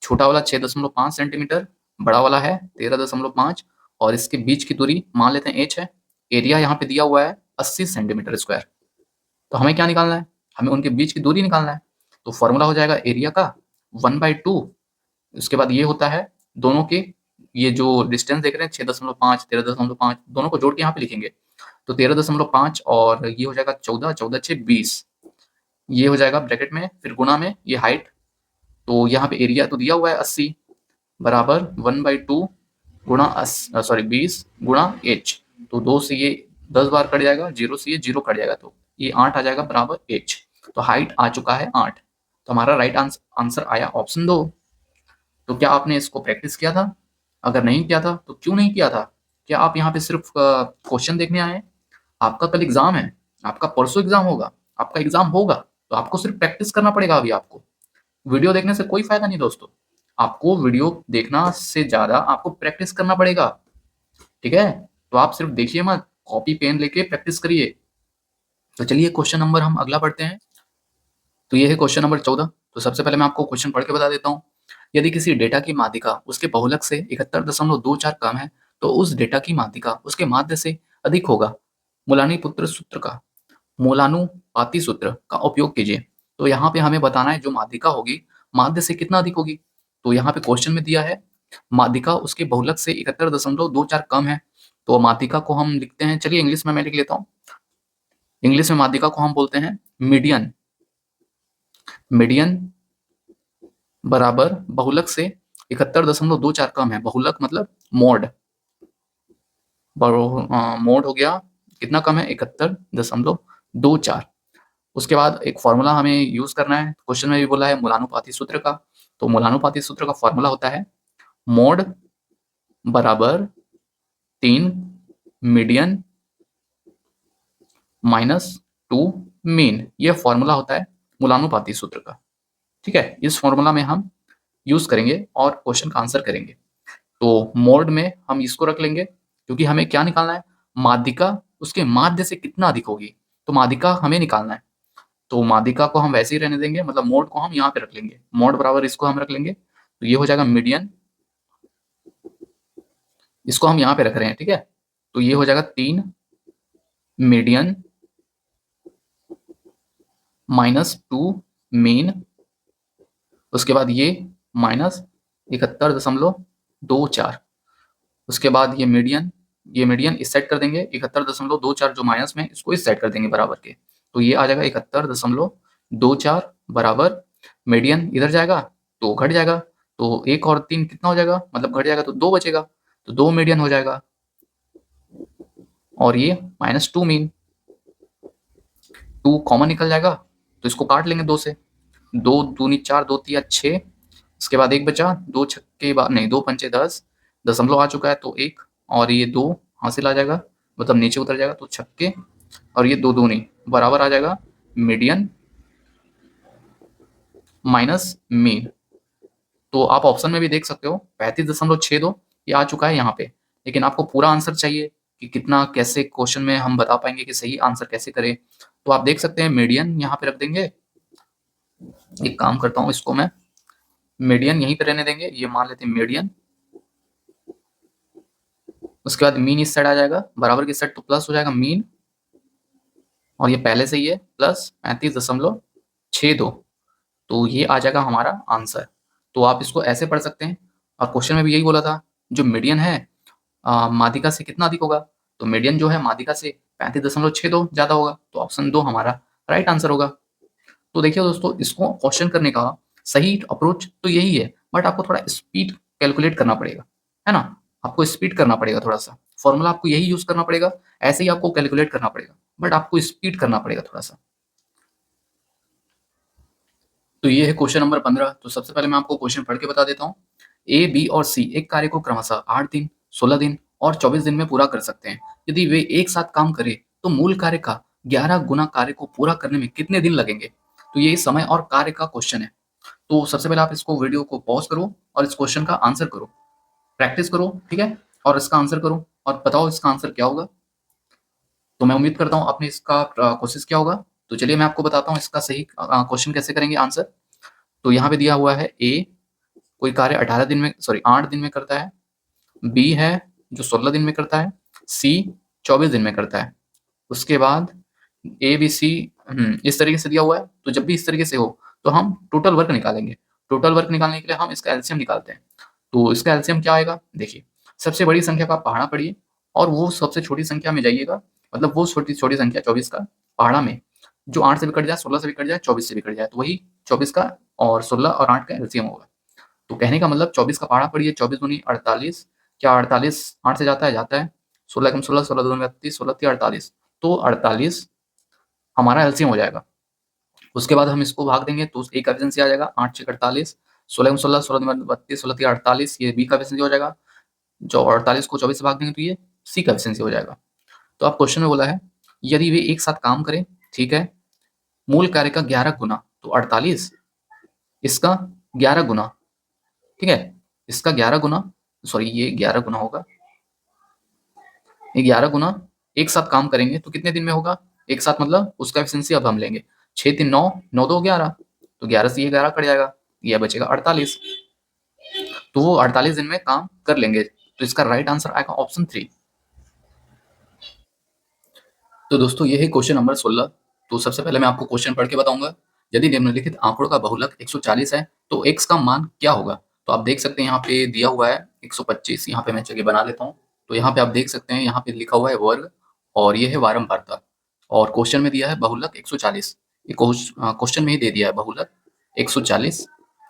Speaker 1: छोटा वाला 6.5 सेंटीमीटर, बड़ा वाला है 13.5, और इसके बीच की दूरी मान लेते हैं h है। एरिया यहाँ पे दिया हुआ है 80 सेंटीमीटर स्क्वायर। तो हमें क्या निकालना है, हमें उनके बीच की दूरी निकालना है। तो फॉर्मूला हो जाएगा एरिया का 1/2, उसके बाद ये होता है दोनों के, ये जो डिस्टेंस देख रहे हैं 6.5 13.5 दोनों को जोड़ के यहाँ पे लिखेंगे, तो 13.5 और ये हो जाएगा 14 14 6 20, ये हो जाएगा ब्रैकेट में, फिर गुणा में ये हाइट, तो यहाँ पे एरिया तो दिया हुआ है 80 बराबर 1/2 गुणा 20 गुणा h, तो 2 से ये 10 बार कट जाएगा, 0 से ये 0 कट जाएगा, तो ये 8 आ जाएगा बराबर h। तो हाइट आ चुका है 8, तो हमारा राइट आंसर आया ऑप्शन 2। तो क्या आपने इसको प्रैक्टिस किया था? अगर नहीं किया था तो क्यों नहीं किया था? क्या आप यहाँ पे सिर्फ क्वेश्चन देखने आए हैं? आपका कल एग्जाम है, आपका परसों एग्जाम होगा, आपका एग्जाम होगा, तो आपको सिर्फ प्रैक्टिस करना पड़ेगा। अभी आपको वीडियो देखने से कोई फायदा नहीं दोस्तों, आपको वीडियो देखना से ज्यादा आपको प्रैक्टिस करना पड़ेगा, ठीक है? तो आप सिर्फ देखिए मत, कॉपी पेन लेके प्रैक्टिस करिए। तो चलिए क्वेश्चन नंबर हम अगला पढ़ते हैं। तो ये है क्वेश्चन नंबर 14। तो सबसे पहले मैं आपको क्वेश्चन पढ़ के बता देता हूँ। यदि किसी डेटा की माध्यिका उसके बहुलक से 71.24 कम है, तो उस डेटा की माध्यिका उसके माध्य से अधिक होगा। मोलानुपाती सूत्र का उपयोग कीजिए। तो यहाँ पे हमें बताना है जो माध्यिका होगी माध्य से कितना अधिक होगी। तो यहाँ पे क्वेश्चन में दिया है माध्यिका उसके बहुलक से 71.24 कम है, तो माध्यिका को हम लिखते हैं, चलिए इंग्लिश में मैं लिख लेता हूँ। इंग्लिश में माध्यिका को हम बोलते हैं मीडियन। मीडियन बराबर बहुलक से 71.24 कम है। बहुलक मतलब मोड, मोड हो गया कितना कम है, 71.24। उसके बाद एक फॉर्मूला हमें यूज करना है, क्वेश्चन में भी बोला है मूलानुपाती सूत्र का। तो मूलानुपाती सूत्र का फॉर्मूला होता है मोड बराबर 3 मीडियन -2 मीन। ये फॉर्मूला होता है मूलानुपाती सूत्र का, ठीक है? इस फॉर्मूला में हम यूज करेंगे और क्वेश्चन का आंसर करेंगे। तो मोड में हम इसको रख लेंगे, क्योंकि हमें क्या निकालना है, माध्यिका उसके माध्य से कितना अधिक होगी, तो माध्यिका हमें निकालना है। तो माध्यिका को हम वैसे ही रहने देंगे, मतलब मोड को हम यहाँ पे रख लेंगे, मोड बराबर इसको हम रख लेंगे, तो ये हो जाएगा मीडियन, इसको हम यहाँ पे रख रहे हैं, ठीक है? तो ये हो जाएगा 3 मीडियन -2 मीन, उसके बाद ये -71.24, उसके बाद ये मीडियन इस साइड कर देंगे, 71.24 जो माइनस में, इसको इस साइड कर देंगे बराबर के, तो ये आ जाएगा 71.24 बराबर मीडियन इधर जाएगा तो घट जाएगा, तो 1 और 3 कितना हो जाएगा, मतलब घट जाएगा तो 2 बचेगा, तो 2 मीडियन हो जाएगा, और ये -2 मीन, 2 कॉमन निकल जाएगा, तो इसको काट लेंगे 2 से, 2 दूनी 4, 2 तिया 6, उसके बाद 1 बचा, 2 छक्के बाद नहीं 2 पंचे 10, दशमलव आ चुका है तो 1, और ये 2 हासिल आ जाएगा, मतलब नीचे उतर जाएगा, तो छक्के, और ये 2 दूनी बराबर आ जाएगा मीडियन माइनस मीन। तो आप ऑप्शन में भी देख सकते हो 35.62 ये आ चुका है यहाँ पे, लेकिन आपको पूरा आंसर चाहिए कि कितना, कैसे क्वेश्चन में हम बता पाएंगे कि सही आंसर कैसे करें। तो आप देख सकते हैं मीडियन यहाँ पे रख देंगे, एक काम करता हूँ, इसको मैं मीडियन यहीं पे रहने देंगे, ये मान लेते हैं मीडियन, उसके बाद मीन इस साइड आ जाएगा, बराबर की साइड तो प्लस हो जाएगा मीन, और ये पहले से ही है प्लस 35.62, तो ये आ जाएगा हमारा आंसर। तो आप इसको ऐसे पढ़ सकते हैं, और क्वेश्चन में भी यही बोला था जो मीडियन है माध्यिका से कितना अधिक होगा, तो मीडियन जो है माध्यिका से 35.62 ज्यादा होगा, तो ऑप्शन 2 हमारा राइट आंसर होगा। तो देखिए दोस्तों, इसको क्वेश्चन करने का सही अप्रोच तो यही है, बट आपको थोड़ा स्पीड कैलकुलेट करना पड़ेगा, है ना? आपको स्पीड करना पड़ेगा थोड़ा सा, फॉर्मूला आपको यही यूज करना पड़ेगा, ऐसे ही आपको कैलकुलेट करना पड़ेगा, बट आपको स्पीड करना पड़ेगा थोड़ा सा। तो ये है क्वेश्चन नंबर 15। तो सबसे पहले मैं आपको क्वेश्चन पढ़ के बता देता हूँ। ए, बी और सी एक कार्य को क्रमशः 8 दिन, 16 दिन और 24 दिन में पूरा कर सकते हैं। यदि वे एक साथ काम करें तो मूल कार्य का 11 गुना कार्य को पूरा करने में कितने दिन लगेंगे? तो ये समय और कार्य का क्वेश्चन है। तो सबसे पहले आप इसको वीडियो को पॉज करो और इस क्वेश्चन का आंसर करो, प्रैक्टिस करो, ठीक है? और इसका आंसर करो और बताओ इसका आंसर क्या होगा। तो मैं उम्मीद करता हूँ आपने इसका कोशिश किया होगा। तो चलिए मैं आपको बताता हूँ इसका सही क्वेश्चन कैसे करेंगे आंसर। तो यहाँ पे दिया हुआ है ए कोई कार्य 8 दिन में करता है, बी है जो 16 दिन में करता है, सी 24 दिन में करता है। उसके बाद ए बी सी इस तरीके से दिया हुआ है, तो जब भी इस तरीके से हो तो हम टोटल वर्क निकालेंगे। टोटल वर्क निकालने के लिए हम इसका एलसीएम निकालते हैं। तो इसका एलसीएम क्या आएगा, देखिए सबसे बड़ी संख्या का पहाड़ा पढ़िए और वो सबसे छोटी संख्या में जाइएगा, मतलब वो छोटी छोटी संख्या 24 का पहाड़ा में, जो 8 से भी कट जाए, 16 से भी कट जाए, 24 से भी कट जाए, तो वही 24 का और 16 और 8 का एलसीएम होगा। तो कहने का मतलब 24 का पहाड़ा पढ़िए, 24 दूनी 48, क्या 48 8 से जाता है? जाता है। 16 एकम 16, 16 दूनी 32, 16 तिया 48, तो 48 हमारा एलसीएम हो जाएगा। उसके बाद हम इसको भाग देंगे तो ए का एफिशिएंसी आ जाएगा 8 छक 48, 16 एकम 16, 16 दूनी 32, 16 तिया 48, ये बी का एफिशिएंसी हो जाएगा। जो 48 को 24 से भाग देंगे तो ये सी का एफिशिएंसी हो जाएगा। तो अब क्वेश्चन में बोला है यदि वे एक साथ काम करें, ठीक है, मूल कार्य का 11 गुना, तो 48 इसका 11 गुना, ठीक है, इसका 11 गुना, सॉरी ये 11 गुना होगा, ये 11 गुना एक साथ काम करेंगे तो कितने दिन में होगा? एक साथ मतलब उसका एफिशिएंसी अब हम लेंगे 6 3 9, 9 2 11, तो 11 से ये 11 कट जाएगा, ये बचेगा 48, तो वो 48 दिन में काम कर लेंगे। तो इसका राइट आंसर आएगा ऑप्शन 3। तो दोस्तों ये है क्वेश्चन नंबर 16। तो सबसे पहले मैं आपको क्वेश्चन पढ़ के बताऊंगा। यदि निम्नलिखित आंकड़ों का बहुलक 140 है तो x का मान क्या होगा? तो आप देख सकते हैं यहाँ पे दिया हुआ है 125, यहाँ पे मैं जगह बना लेता हूँ। तो यहाँ पे आप देख सकते हैं, यहाँ पे लिखा हुआ है वर्ग और ये है बारंबारता, और क्वेश्चन में दिया है बहुलक 140। ये क्वेश्चन में ही दे दिया है बहुलक 140।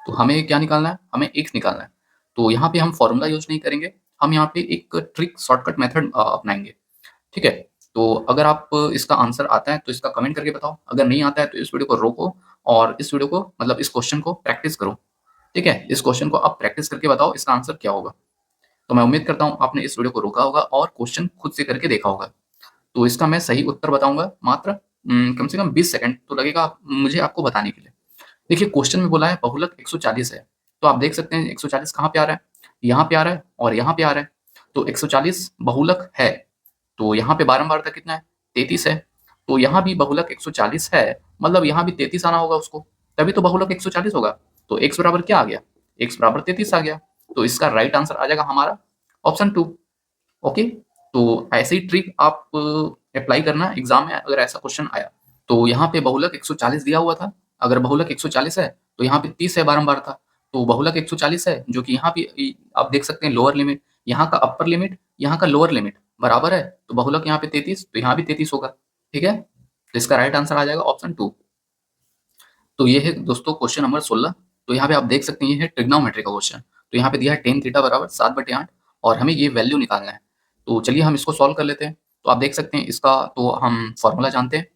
Speaker 1: तो हमें क्या निकालना है? हमें x निकालना है। तो यहाँ पे हम फॉर्मूला यूज नहीं करेंगे, हम यहाँ पे एक ट्रिक शॉर्टकट मेथड अपनाएंगे, ठीक है। तो अगर आप इसका आंसर आता है तो इसका कमेंट करके बताओ, अगर नहीं आता है तो इस वीडियो को रोको और इस वीडियो को मतलब इस क्वेश्चन को प्रैक्टिस करो, ठीक है। इस क्वेश्चन को आप प्रैक्टिस करके बताओ इसका आंसर क्या होगा। तो मैं उम्मीद करता हूँ आपने इस वीडियो को रोका होगा और क्वेश्चन खुद से करके देखा होगा। तो इसका मैं सही उत्तर बताऊंगा मात्र कम से कम 20 सेकंड तो लगेगा मुझे आपको बताने के लिए। देखिए क्वेश्चन में बोला है बहुलक 140 है, तो आप देख सकते हैं 140 कहाँ पे आ रहा है? यहाँ पे आ रहा है और यहाँ पे आ रहा है। तो 140 बहुलक है, तो यहाँ पे बारंबारता कितना है? 33 है। तो यहाँ भी बहुलक 140 है, मतलब यहाँ भी 33 आना होगा उसको, तभी तो बहुलक 140 होगा। तो x बराबर क्या आ गया? x बराबर 33 आ गया। तो इसका राइट आंसर आ जाएगा हमारा ऑप्शन 2। ओके, तो ऐसे ही ट्रिक आप अप्लाई करना एग्जाम में अगर ऐसा क्वेश्चन आया। तो यहाँ पे बहुलक 140 दिया हुआ था, अगर बहुलक 140 है तो यहाँ पे 30 है बारंबारता, तो बहुलक 140 है जो कि यहाँ पे आप देख सकते हैं लोअर लिमिट, यहाँ का अपर लिमिट, यहाँ का लोअर लिमिट बराबर है, तो बहुलक यहाँ पे 33, तो यहाँ भी 33 होगा, ठीक है। तो इसका राइट आंसर आ जाएगा ऑप्शन 2। तो ये है दोस्तों क्वेश्चन नंबर 16। तो यहाँ पे आप देख सकते हैं ये है ट्रिग्नोमेट्री का क्वेश्चन। तो यहाँ पे दिया है टेन थीटा बराबर 7/8 और हमें ये वैल्यू निकालना है। तो चलिए हम इसको सॉल्व कर लेते हैं। तो आप देख सकते हैं इसका तो हम फॉर्मूला जानते हैं,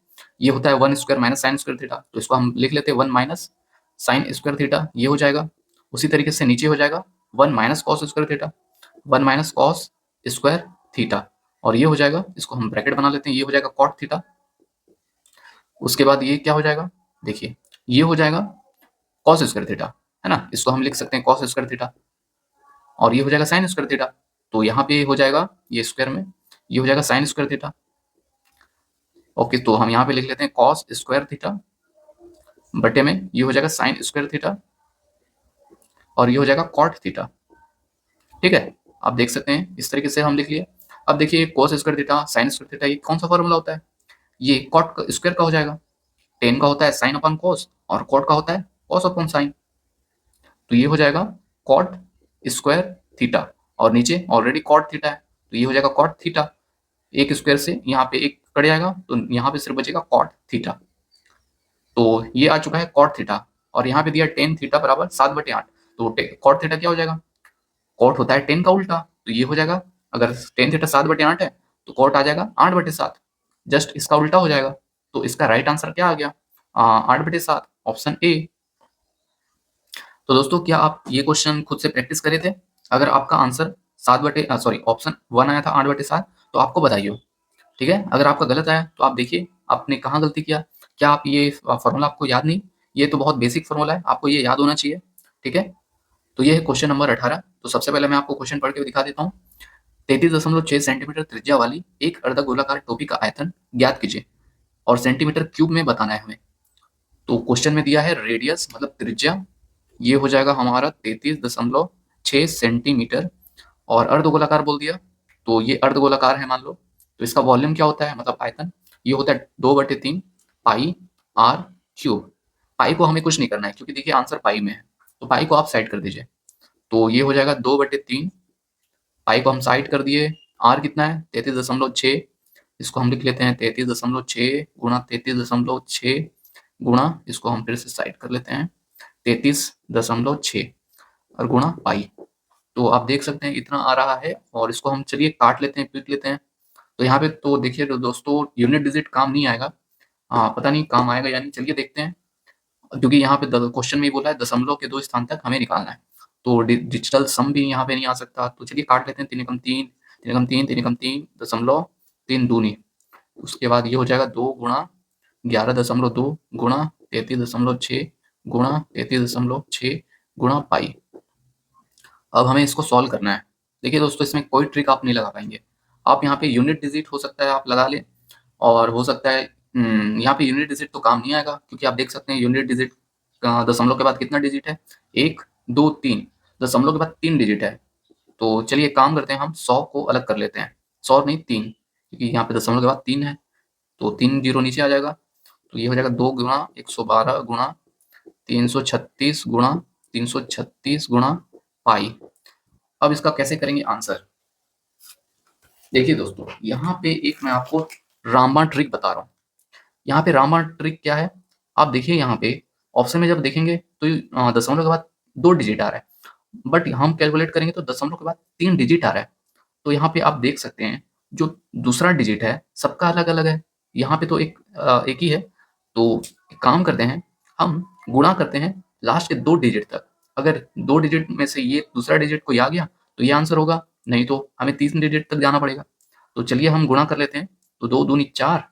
Speaker 1: ये होता है 1 square minus sine square theta. तो इसको हम लिख लेते हैं 1 माइनस साइन स्क्वायर थीटा, ये हो जाएगा। उसी तरीके से नीचे हो जाएगा 1 minus cos square theta, 1 minus cos square theta, और ये हो जाएगा, इसको हम ब्रैकेट बना लेते हैं, ये हो जाएगा कॉट थीटा। उसके बाद ये क्या हो जाएगा? देखिए ये हो जाएगा कॉस स्क्वायर थीटा, है ना, इसको हम लिख सकते हैं कॉस स्क्वायर थीटा, और ये हो जाएगा साइन स्क्वायर थीटा। तो यहाँ पे हो जाएगा ये स्क्वायर में, ये हो जाएगा साइन स्क्वायर थीटा। ओके, तो हम यहाँ पे लिख लेते हैं कॉस स्क्वायर थीटा बटे में ये हो जाएगा साइन स्क्वायर थीटा, और ये हो जाएगा कॉट थीटा, ठीक है। आप देख सकते हैं इस तरीके से हम लिख लिए। अब देखिए cos square theta sine square theta, ये कौन सा फॉर्मूला होता है? ये कॉट स्क्वायर का हो जाएगा, टेन का होता है साइन अपॉन कॉस और कॉट का होता है कॉस अपॉन साइन। तो ये हो जाएगा कॉट स्क्वायर थीटा, और नीचे ऑलरेडी कॉट थीटा है, तो ये हो जाएगा कॉट थीटा। एक स्क्वायर से यहाँ पे एक कट जाएगा तो यहाँ पे सिर्फ बचेगा कॉट थीटा। तो ये आ चुका है कॉट थीटा, और यहाँ पे दिया टेन थीटा बराबर 7/8। तो कॉट थीटा क्या हो जाएगा? कॉट होता है 10 का उल्टा, तो ये हो जाएगा, अगर टेन थीटा 7/8 है तो कॉट आ जाएगा 8/7, जस्ट इसका उल्टा हो जाएगा। तो इसका राइट आंसर क्या आ गया? 8/7, ऑप्शन ए। तो दोस्तों क्या आप ये क्वेश्चन खुद से प्रैक्टिस करे थे? अगर आपका आंसर ऑप्शन 1 आया था 8/7, तो आपको बधाई हो, ठीक है। अगर आपका गलत आया तो आप देखिए आपने कहाँ गलती किया। क्या आप ये फॉर्मूला आपको याद नहीं? ये तो बहुत बेसिक फॉर्मूला है, आपको ये याद होना चाहिए, ठीक है। तो ये है क्वेश्चन नंबर 18। तो सबसे पहले मैं आपको क्वेश्चन पढ़ के दिखा देता हूँ। 33.6 सेंटीमीटर त्रिज्या वाली एक अर्धगोलाकार टोपी का आयतन ज्ञात कीजिए और सेंटीमीटर क्यूब में बताना है हमें। तो क्वेश्चन में दिया है रेडियस मतलब त्रिज्या, ये हो जाएगा हमारा 33.6 सेंटीमीटर, और अर्धगोलाकार बोल दिया, तो ये अर्धगोलाकार है मान लो। तो इसका वॉल्यूम क्या होता है मतलब आयतन? ये होता है 2/3 पाई आर क्यूब। पाई को हमें कुछ नहीं करना है क्योंकि देखिए आंसर पाई में है, तो पाई को आप साइड कर दीजिए। तो ये हो जाएगा 2/3, पाई को हम साइड कर दिए, आर कितना है 33.6, इसको हम लिख लेते हैं 33.6 गुणा 33.6 गुणा, इसको हम फिर से साइड कर लेते हैं 33.6 और गुणा पाई। तो आप देख सकते हैं इतना आ रहा है, और इसको हम चलिए काट लेते हैं, पीट लेते हैं। तो यहाँ पे तो देखिए दोस्तों यूनिट डिजिट काम नहीं आएगा, पता नहीं काम आएगा या नहीं, चलिए देखते हैं। क्योंकि यहाँ पे क्वेश्चन में ही बोला है दशमलव के 2 स्थान तक हमें निकालना है, तो डिजिटल सम भी यहाँ पे नहीं आ सकता। तो चलिए काट लेते हैं, 3 एकम 3, 3 एकम 3, 3 एकम 3, दशमलव 3 दूनी, उसके बाद ये हो जाएगा 2 गुणा 11.2 गुणा 33.6 गुणा 33.6 गुणा पाई। अब हमें इसको सॉल्व करना है। देखिए दोस्तों इसमें कोई ट्रिक आप नहीं लगा पाएंगे। आप यहाँ पे यूनिट डिजिट हो सकता है आप लगा लें, और हो सकता है यहाँ पे यूनिट डिजिट तो काम नहीं आएगा, क्योंकि आप देख सकते हैं यूनिट डिजिट दशमलव के बाद कितना डिजिट है, 1 2 3, दशमलव के बाद 3 डिजिट है। तो चलिए काम करते हैं, हम 100 को अलग कर लेते हैं, 100 नहीं 3, क्योंकि यहाँ पे दशमलव के बाद 3 है, तो 3 जीरो नीचे आ जाएगा। तो ये हो जाएगा 2 गुणा 112 गुणा 336 गुणा 336 गुणा पाई। अब इसका कैसे करेंगे आंसर। देखिए दोस्तों यहाँ पे एक मैं आपको रामबाण ट्रिक बता रहा हूँ। यहाँ पे रामबाण ट्रिक क्या है, आप देखिए यहाँ पे ऑप्शन में जब देखेंगे तो दशमलव के बाद 2 डिजिट आ रहा है, बट हम कैलकुलेट करेंगे तो दशमलव के बाद 3 डिजिट आ रहा है। तो यहाँ पे आप देख सकते हैं जो दूसरा डिजिट है सबका अलग अलग है, यहाँ पे तो एक ही है। तो एक काम करते हैं, हम गुणा करते हैं लास्ट के 2 डिजिट तक। अगर 2 डिजिट में से ये दूसरा डिजिट कोई आ गया तो ये आंसर होगा, नहीं तो हमें 3 डिजिट तक जाना पड़ेगा। तो चलिए हम गुणा कर लेते हैं, तो 2 दूनी 4,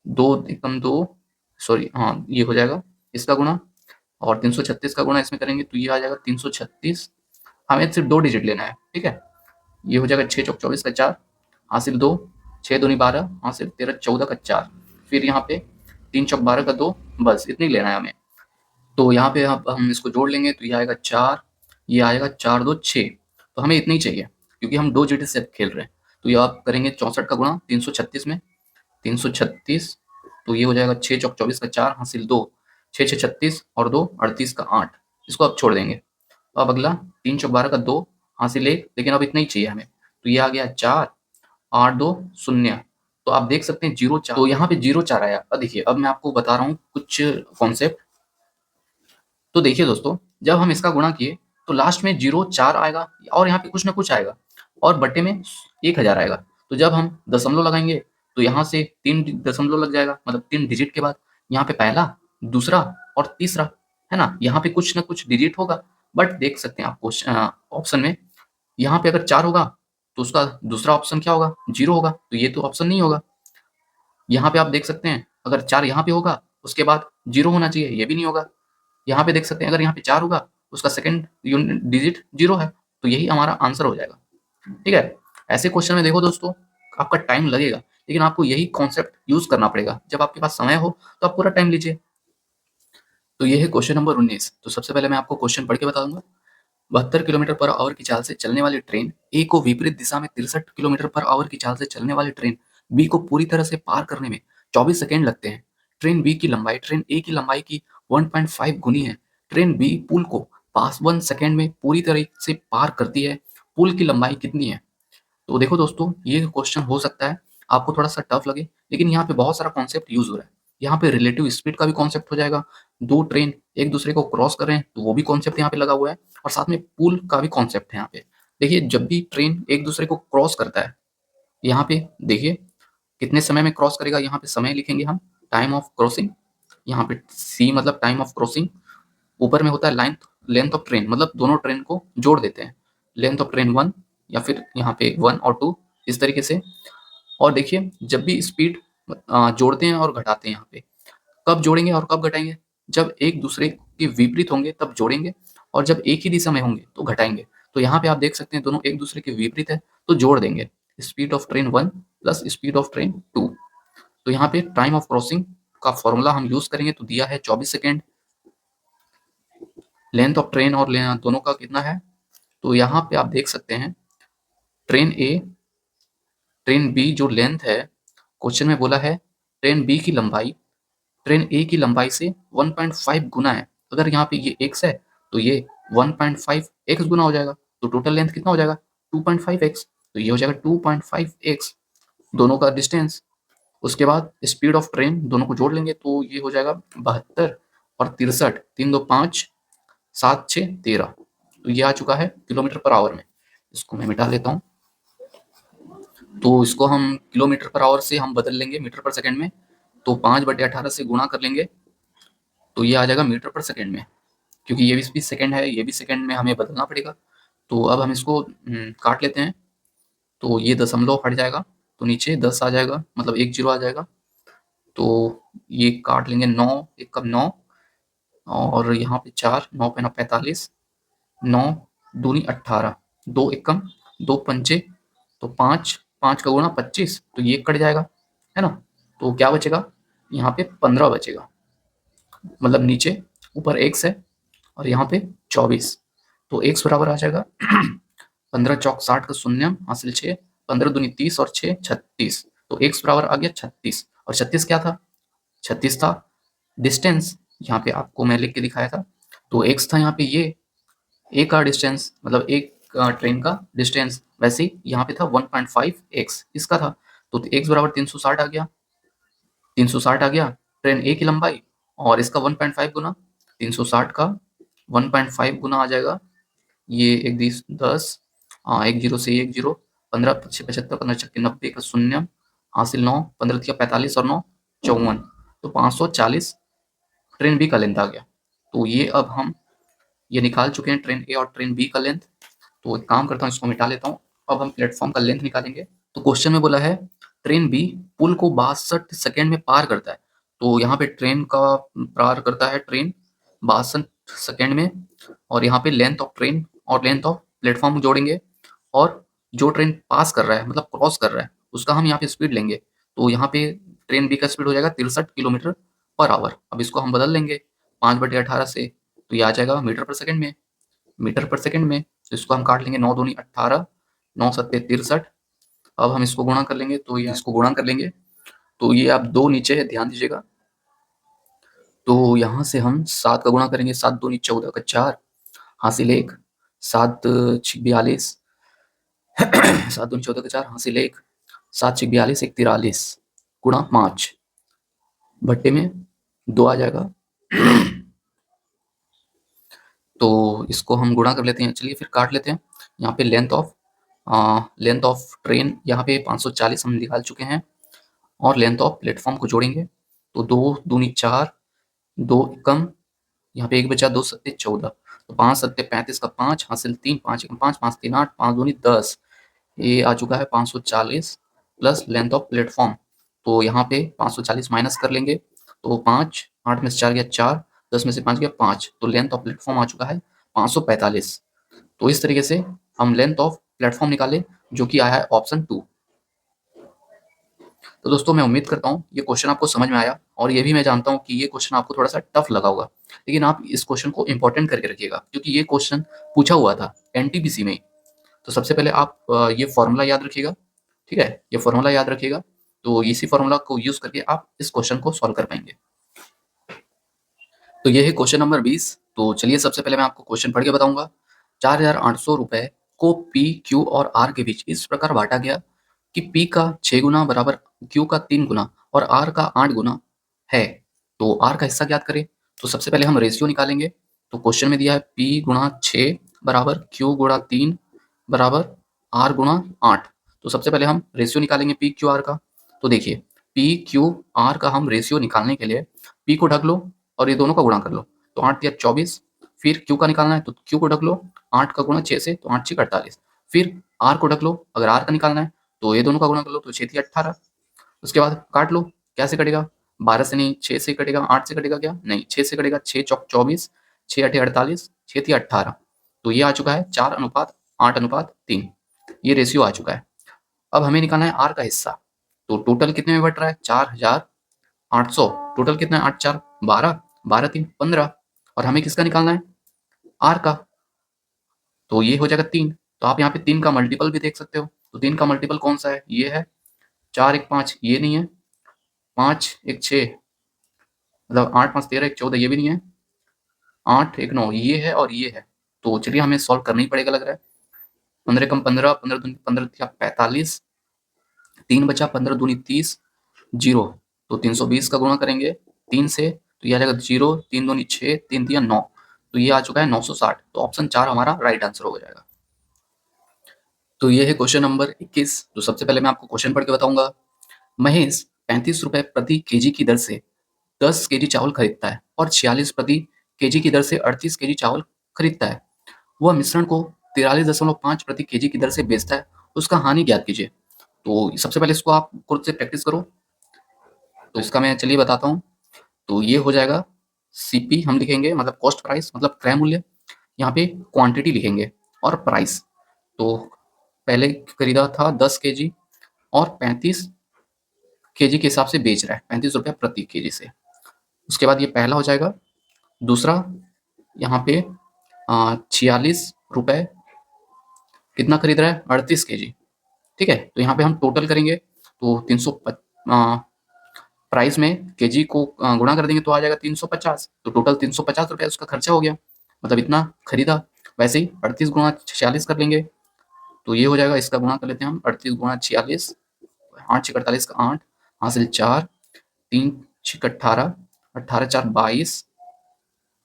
Speaker 1: 2 एकम 2, सॉरी हाँ ये हो जाएगा इसका गुणा, और 336 का गुणा इसमें करेंगे तो ये आ जाएगा 336। हमें सिर्फ 2 डिजिट लेना है, ठीक है। ये हो जाएगा 6 चौक 24 का 4, हासिल 2, 6 दूनी 12, हासिल 13 14 का 4, फिर यहाँ पे 3 चौक 12 का 2, बस इतनी लेना है हमें। तो यहाँ पे अब हम इसको जोड़ लेंगे तो ये आएगा 4, ये आएगा 4 2 6, तो हमें इतना ही चाहिए क्योंकि हम 2 डिजिट से खेल रहे हैं। तो ये आप करेंगे 64 का गुणा 336 में, 336, तो ये हो जाएगा 6 चौक 24 का 4, हासिल 2, 6 6 36 और 2 38 का 8, इसको आप छोड़ देंगे। अब अगला 3 चौक 12 का 2, हासिल 1, लेकिन अब इतना ही चाहिए हमें, तो ये आ गया 4 8 2 0। तो आप देख सकते हैं 0 4, तो यहाँ पे 0 4 आया। अब देखिए अब मैं आपको बता रहा हूँ कुछ कॉन्सेप्ट। तो देखिए दोस्तों जब हम इसका गुणा किए तो लास्ट में 0 4 आएगा, और यहाँ पे कुछ ना कुछ आएगा, और बट्टे में 1000 आएगा। तो जब हम दशमलव लगाएंगे तो यहाँ से 3 दशमलव लग जाएगा, मतलब 3 डिजिट के बाद यहाँ पे पहला, दूसरा और तीसरा, है ना। यहाँ पे कुछ ना कुछ डिजिट होगा, बट देख सकते हैं आप ऑप्शन में यहाँ पे अगर 4 होगा तो उसका दूसरा ऑप्शन क्या होगा, 0 होगा, तो ये तो ऑप्शन नहीं होगा। यहाँ पे आप देख सकते हैं अगर 4 यहाँ पे होगा उसके बाद 0 होना चाहिए, ये भी नहीं होगा। यहाँ पे देख सकते हैं अगर यहाँ पे 4 होगा उसका सेकंड यूनिट डिजिट 0 है, तो यही हमारा आंसर हो जाएगा, ठीक है। ऐसे क्वेश्चन में देखो दोस्तों आपका टाइम लगेगा, लेकिन आपको यही कॉन्सेप्ट यूज करना पड़ेगा। जब आपके पास समय हो तो आप पूरा टाइम लीजिए। तो ये है क्वेश्चन नंबर 19। तो सबसे पहले मैं आपको क्वेश्चन पढ़ के बता दूंगा। 72 किलोमीटर पर आवर की चाल से चलने वाली ट्रेन ए को विपरीत दिशा में 63 किलोमीटर पर आवर की चाल से चलने वाली ट्रेन बी को पूरी तरह से पार करने में 24 सेकेंड लगते हैं। ट्रेन बी की लंबाई ट्रेन ए की लंबाई की 1.5 गुनी है। ट्रेन बी पुल को 51 सेकेंड में पूरी तरह से पार करती है। पुल की लंबाई कितनी है। तो देखो दोस्तों ये क्वेश्चन हो सकता है आपको थोड़ा सा टफ लगे, लेकिन यहाँ पे बहुत सारा कॉन्सेप्ट यूज हो रहा है। यहाँ पे रिलेटिव स्पीड का भी कॉन्सेप्ट हो जाएगा, 2 ट्रेन एक दूसरे को क्रॉस कर रहे हैं तो वो भी कॉन्सेप्ट यहाँ पे लगा हुआ है, और साथ में पुल का भी कॉन्सेप्ट है यहाँ पे। देखिए जब भी ट्रेन एक दूसरे को क्रॉस करता है, यहाँ पे देखिए कितने समय में क्रॉस करेगा, यहाँ पे समय लिखेंगे हम, टाइम ऑफ क्रॉसिंग। यहाँ पे सी मतलब टाइम ऑफ क्रॉसिंग, ऊपर में होता है लेंथ ऑफ ट्रेन, मतलब दोनों ट्रेन को जोड़ देते हैं, लेंथ ऑफ ट्रेन 1, या फिर यहाँ पे 1 और 2 इस तरीके से। और देखिए जब भी स्पीड जोड़ते हैं और घटाते हैं, यहाँ पे कब जोड़ेंगे और कब घटाएंगे, जब एक दूसरे के विपरीत होंगे तब जोड़ेंगे, और जब एक ही दिशा में होंगे तो घटाएंगे। तो यहाँ पे आप देख सकते हैं दोनों एक दूसरे के विपरीत है तो जोड़ देंगे, speed of train 1 plus speed of train 2। तो यहाँ पे टाइम ऑफ क्रॉसिंग का फॉर्मूला हम यूज करेंगे, तो दिया है 24 सेकेंड। लेंथ ऑफ ट्रेन और दोनों का कितना है, तो यहाँ पे आप देख सकते हैं ट्रेन ए ट्रेन बी जो लेंथ है, क्वेश्चन में बोला है ट्रेन बी की लंबाई ट्रेन ए की लंबाई से 1.5 गुना है। अगर यहाँ पे ये x है तो ये 1.5 x गुना हो जाएगा, तो टोटल लेंथ कितना हो जाएगा 2.5 x, तो ये हो जाएगा 2.5 x दोनों का डिस्टेंस। उसके बाद स्पीड ऑफ ट्रेन दोनों को जोड़ लेंगे तो ये हो जाएगा 72 और 63, 3 2 5, 7 6 13। तो ये आ चुका है किलोमीटर पर आवर में। इसको मैं मिटा लेता हूँ। तो इसको हम किलोमीटर पर आवर से हम बदल लेंगे मीटर पर सेकंड में। तो 5/18 से गुणा कर लेंगे तो ये आ जाएगा मीटर पर सेकंड में, क्योंकि ये भी सेकंड है, ये भी सेकंड में हमें बदलना पड़ेगा। तो अब हम इसको काट लेते हैं। तो ये दशमलव हट जाएगा तो नीचे 10 आ जाएगा, मतलब 1 जीरो आ जाएगा। तो ये काट लेंगे, 9 एक कम 9 और यहाँ पे 4, 9 पे 9 45, 9 दूनी 18, 2 एकम 2 पंचे तो 5, 5 का गुणा 25, तो ये कट जाएगा, है ना। तो क्या बचेगा, यहाँ पे 15 बचेगा, मतलब नीचे ऊपर x है और यहाँ पे 24। तो x बराबर आ जाएगा 15 चौक 60 का शून्य हासिल 6, 15 दूनी 30 और 6 36। तो x बराबर आ गया 36। और 36 क्या था, 36 था डिस्टेंस, यहाँ पे आपको मैं लिख के दिखाया था। तो x था यहाँ पे ये a का डिस्टेंस, मतलब एक ट्रेन का डिस्टेंस, वैसे ही यहाँ पे था 1.5x इसका था। तो x बराबर 360 आ गया, 360 आ गया ट्रेन a की लंबाई, और इसका 1.5 गुना 360 का 1.5 गुना आ जाएगा, ये एक 10, हाँ 1 जीरो से 1 जीरो, 15 पच्चीस 75, 15 छक्के 90 का शून्य हासिल 9, 15 तिया 45 और 9 54। तो 540 ट्रेन बी का लेंथ आ गया। तो ये अब हम ये निकाल चुके हैं ट्रेन ए और ट्रेन बी का लेंथ। तो एक काम करता हूँ, इसको मिटा लेता हूँ। अब हम प्लेटफॉर्म का लेंथ निकालेंगे। तो क्वेश्चन में बोला है ट्रेन बी पुल को 62 सेकेंड में पार करता है। तो यहाँ पे ट्रेन का पार करता है ट्रेन 62 सेकेंड में, और यहाँ पे लेंथ ऑफ ट्रेन और लेंथ ऑफ प्लेटफॉर्म जोड़ेंगे, और जो ट्रेन पास कर रहा है मतलब क्रॉस कर रहा है उसका हम यहाँ पे स्पीड लेंगे। तो यहाँ पे ट्रेन बी का स्पीड हो जाएगा 63 किलोमीटर पर आवर। अब इसको हम बदल लेंगे 5/18 से, तो ये आ जाएगा मीटर पर सेकंड में, मीटर पर सेकंड में। तो इसको हम काट लेंगे, 9 दूनी 18, 9 सत्ते 63। अब हम इसको गुणा कर लेंगे तो ये इसको गुणा कर लेंगे तो ये आप 2 नीचे है, ध्यान दीजिएगा। तो यहाँ से हम 7 का गुणा करेंगे, 7 दूनी 14 का 4 हासिल 1, 7 6 42, 7 दूनी 14 का 4 हासिल 1, 7 6 42, 1 43 गुणा 5 भट्टे में 2 आ जाएगा। तो इसको हम गुणा कर लेते हैं, चलिए फिर काट लेते हैं। यहाँ पे लेंथ ऑफ ट्रेन यहाँ पे 540 हम निकाल चुके हैं, और लेंथ ऑफ प्लेटफॉर्म को जोड़ेंगे तो 2 दूनी 4, 2 कम, यहाँ पे 1 बचा, 2 सत्ते 14, तो 5 सत्ते 35 का 5 हासिल 3, 5 एकम 5, 5 3 8, 5 दूनी 10, ये आ चुका है 540 प्लस लेंथ ऑफ प्लेटफॉर्म। तो यहाँ पे 540 माइनस कर लेंगे तो 5, 8 में से 4 गया 4, 10 में से 5 गया 5, तो लेंथ ऑफ प्लेटफॉर्म आ चुका है 545। तो इस तरीके से हम लेंथ ऑफ प्लेटफॉर्म निकाले, जो कि आया है ऑप्शन 2। तो दोस्तों मैं उम्मीद करता हूँ ये क्वेश्चन आपको समझ में आया, और ये भी मैं जानता हूँ कि ये क्वेश्चन आपको थोड़ा सा टफ लगा होगा, लेकिन आप इस क्वेश्चन को इंपॉर्टेंट करके रखिएगा, क्योंकि ये क्वेश्चन पूछा हुआ था एनटीपीसी में। तो सबसे पहले आप ये फॉर्मूला याद रखिएगा, ठीक है, ये फॉर्मूला याद रखिएगा। तो इसी फॉर्मूला को यूज करके आप इस क्वेश्चन को सॉल्व कर पाएंगे। तो ये है क्वेश्चन नंबर 20। तो चलिए सबसे पहले मैं आपको क्वेश्चन पढ़ के बताऊंगा। 4,800 रुपए को पी, क्यू और आर के बीच इस प्रकार बांटा गया कि पी का 6 गुना बराबर क्यू का 3 गुना और आर का 8 गुना है। तो आर का हिस्सा ज्ञात करें। तो सबसे पहले हम रेशियो निकालेंगे। तो क्वेश्चन में दिया है पी गुणा 6 बराबर क्यू गुणा 3 बराबर आर गुणा 8। तो सबसे पहले हम रेशियो निकालेंगे पी क्यू आर का। तो देखिए पी क्यू आर का हम रेशियो निकालने के लिए पी को ढक लो और ये दोनों का गुणा कर लो, तो 8 या 24। फिर क्यू का निकालना है तो क्यू को ढक लो, 8 का गुणा 6 से तो 8 6 48। फिर आर को ढक लो, अगर आर का निकालना है तो ये दोनों का गुणा कर लो, तो 6 3 18। उसके बाद काट लो, कैसे कटेगा, 12 से नहीं 6 से कटेगा, 8 से कटेगा क्या, नहीं 6 से कटेगा, 6 चौक 24, 6 8 48, 6 3 18। तो ये आ चुका है 4:8:3, ये रेशियो आ चुका है। अब हमें निकालना है आर का हिस्सा। तो टोटल कितने में बट रहा है, 4,800, टोटल कितना है 8 4 12, 12 3 15, और हमें किसका निकालना है, आर का। तो ये हो जाएगा 3। तो आप यहाँ पे 3 का मल्टीपल भी देख सकते हो। तो 3 का मल्टीपल कौन सा है, ये है, 4 1 5 ये नहीं है, 5 1 6 मतलब 8 5 13 1 14 ये भी नहीं है, 8 1 9 ये है और ये है। तो चलिए हमें सॉल्व करना ही पड़ेगा लग रहा है। 15 कम 15, 15 दूनी 15 45, 3 बचा, 15 दूनी 30, 0, तो 320 का गुणा करेंगे 3 से, तो ये आ जाएगा 0, 3 दूनी 6, 3 दिया 9, तो ये आ चुका है 960। तो ऑप्शन 4 हमारा राइट आंसर हो जाएगा। तो ये है क्वेश्चन नंबर 21। तो सबसे पहले मैं आपको क्वेश्चन पढ़ के बताऊंगा। महेश 35 रुपए प्रति केजी की दर से 10 केजी चावल खरीदता है और 46 प्रति केजी की दर से 38 केजी चावल खरीदता है। वह मिश्रण को 43.5 प्रति केजी की दर से बेचता है, उसका हानि ज्ञात कीजिए। तो सबसे पहले इसको आप खुद से प्रैक्टिस करो। तो इसका मैं चलिए बताता हूँ। तो ये हो जाएगा सीपी हम लिखेंगे, मतलब कॉस्ट प्राइस, मतलब क्रय मूल्य। यहाँ पे क्वांटिटी लिखेंगे और प्राइस। तो पहले खरीदा था 10 केजी और 35 केजी के हिसाब से बेच रहा है, 35 रुपया प्रति केजी से। उसके बाद ये पहला हो जाएगा। दूसरा यहाँ पे 46 रुपए कितना खरीद रहा है, 38 केजी। ठीक है, तो यहाँ पे हम टोटल करेंगे तो 300 प्राइस में केजी को गुणा कर देंगे तो आ जाएगा 350। तो टोटल 350 रुपया उसका खर्चा हो गया, मतलब इतना खरीदा। वैसे ही 38 गुणा 46 कर लेंगे तो ये हो जाएगा, इसका गुणा कर लेते हैं हम, 38 गुणा 46, 8 छः 48 का 8, हासिल 4, 3 छः 18, 18 4 22,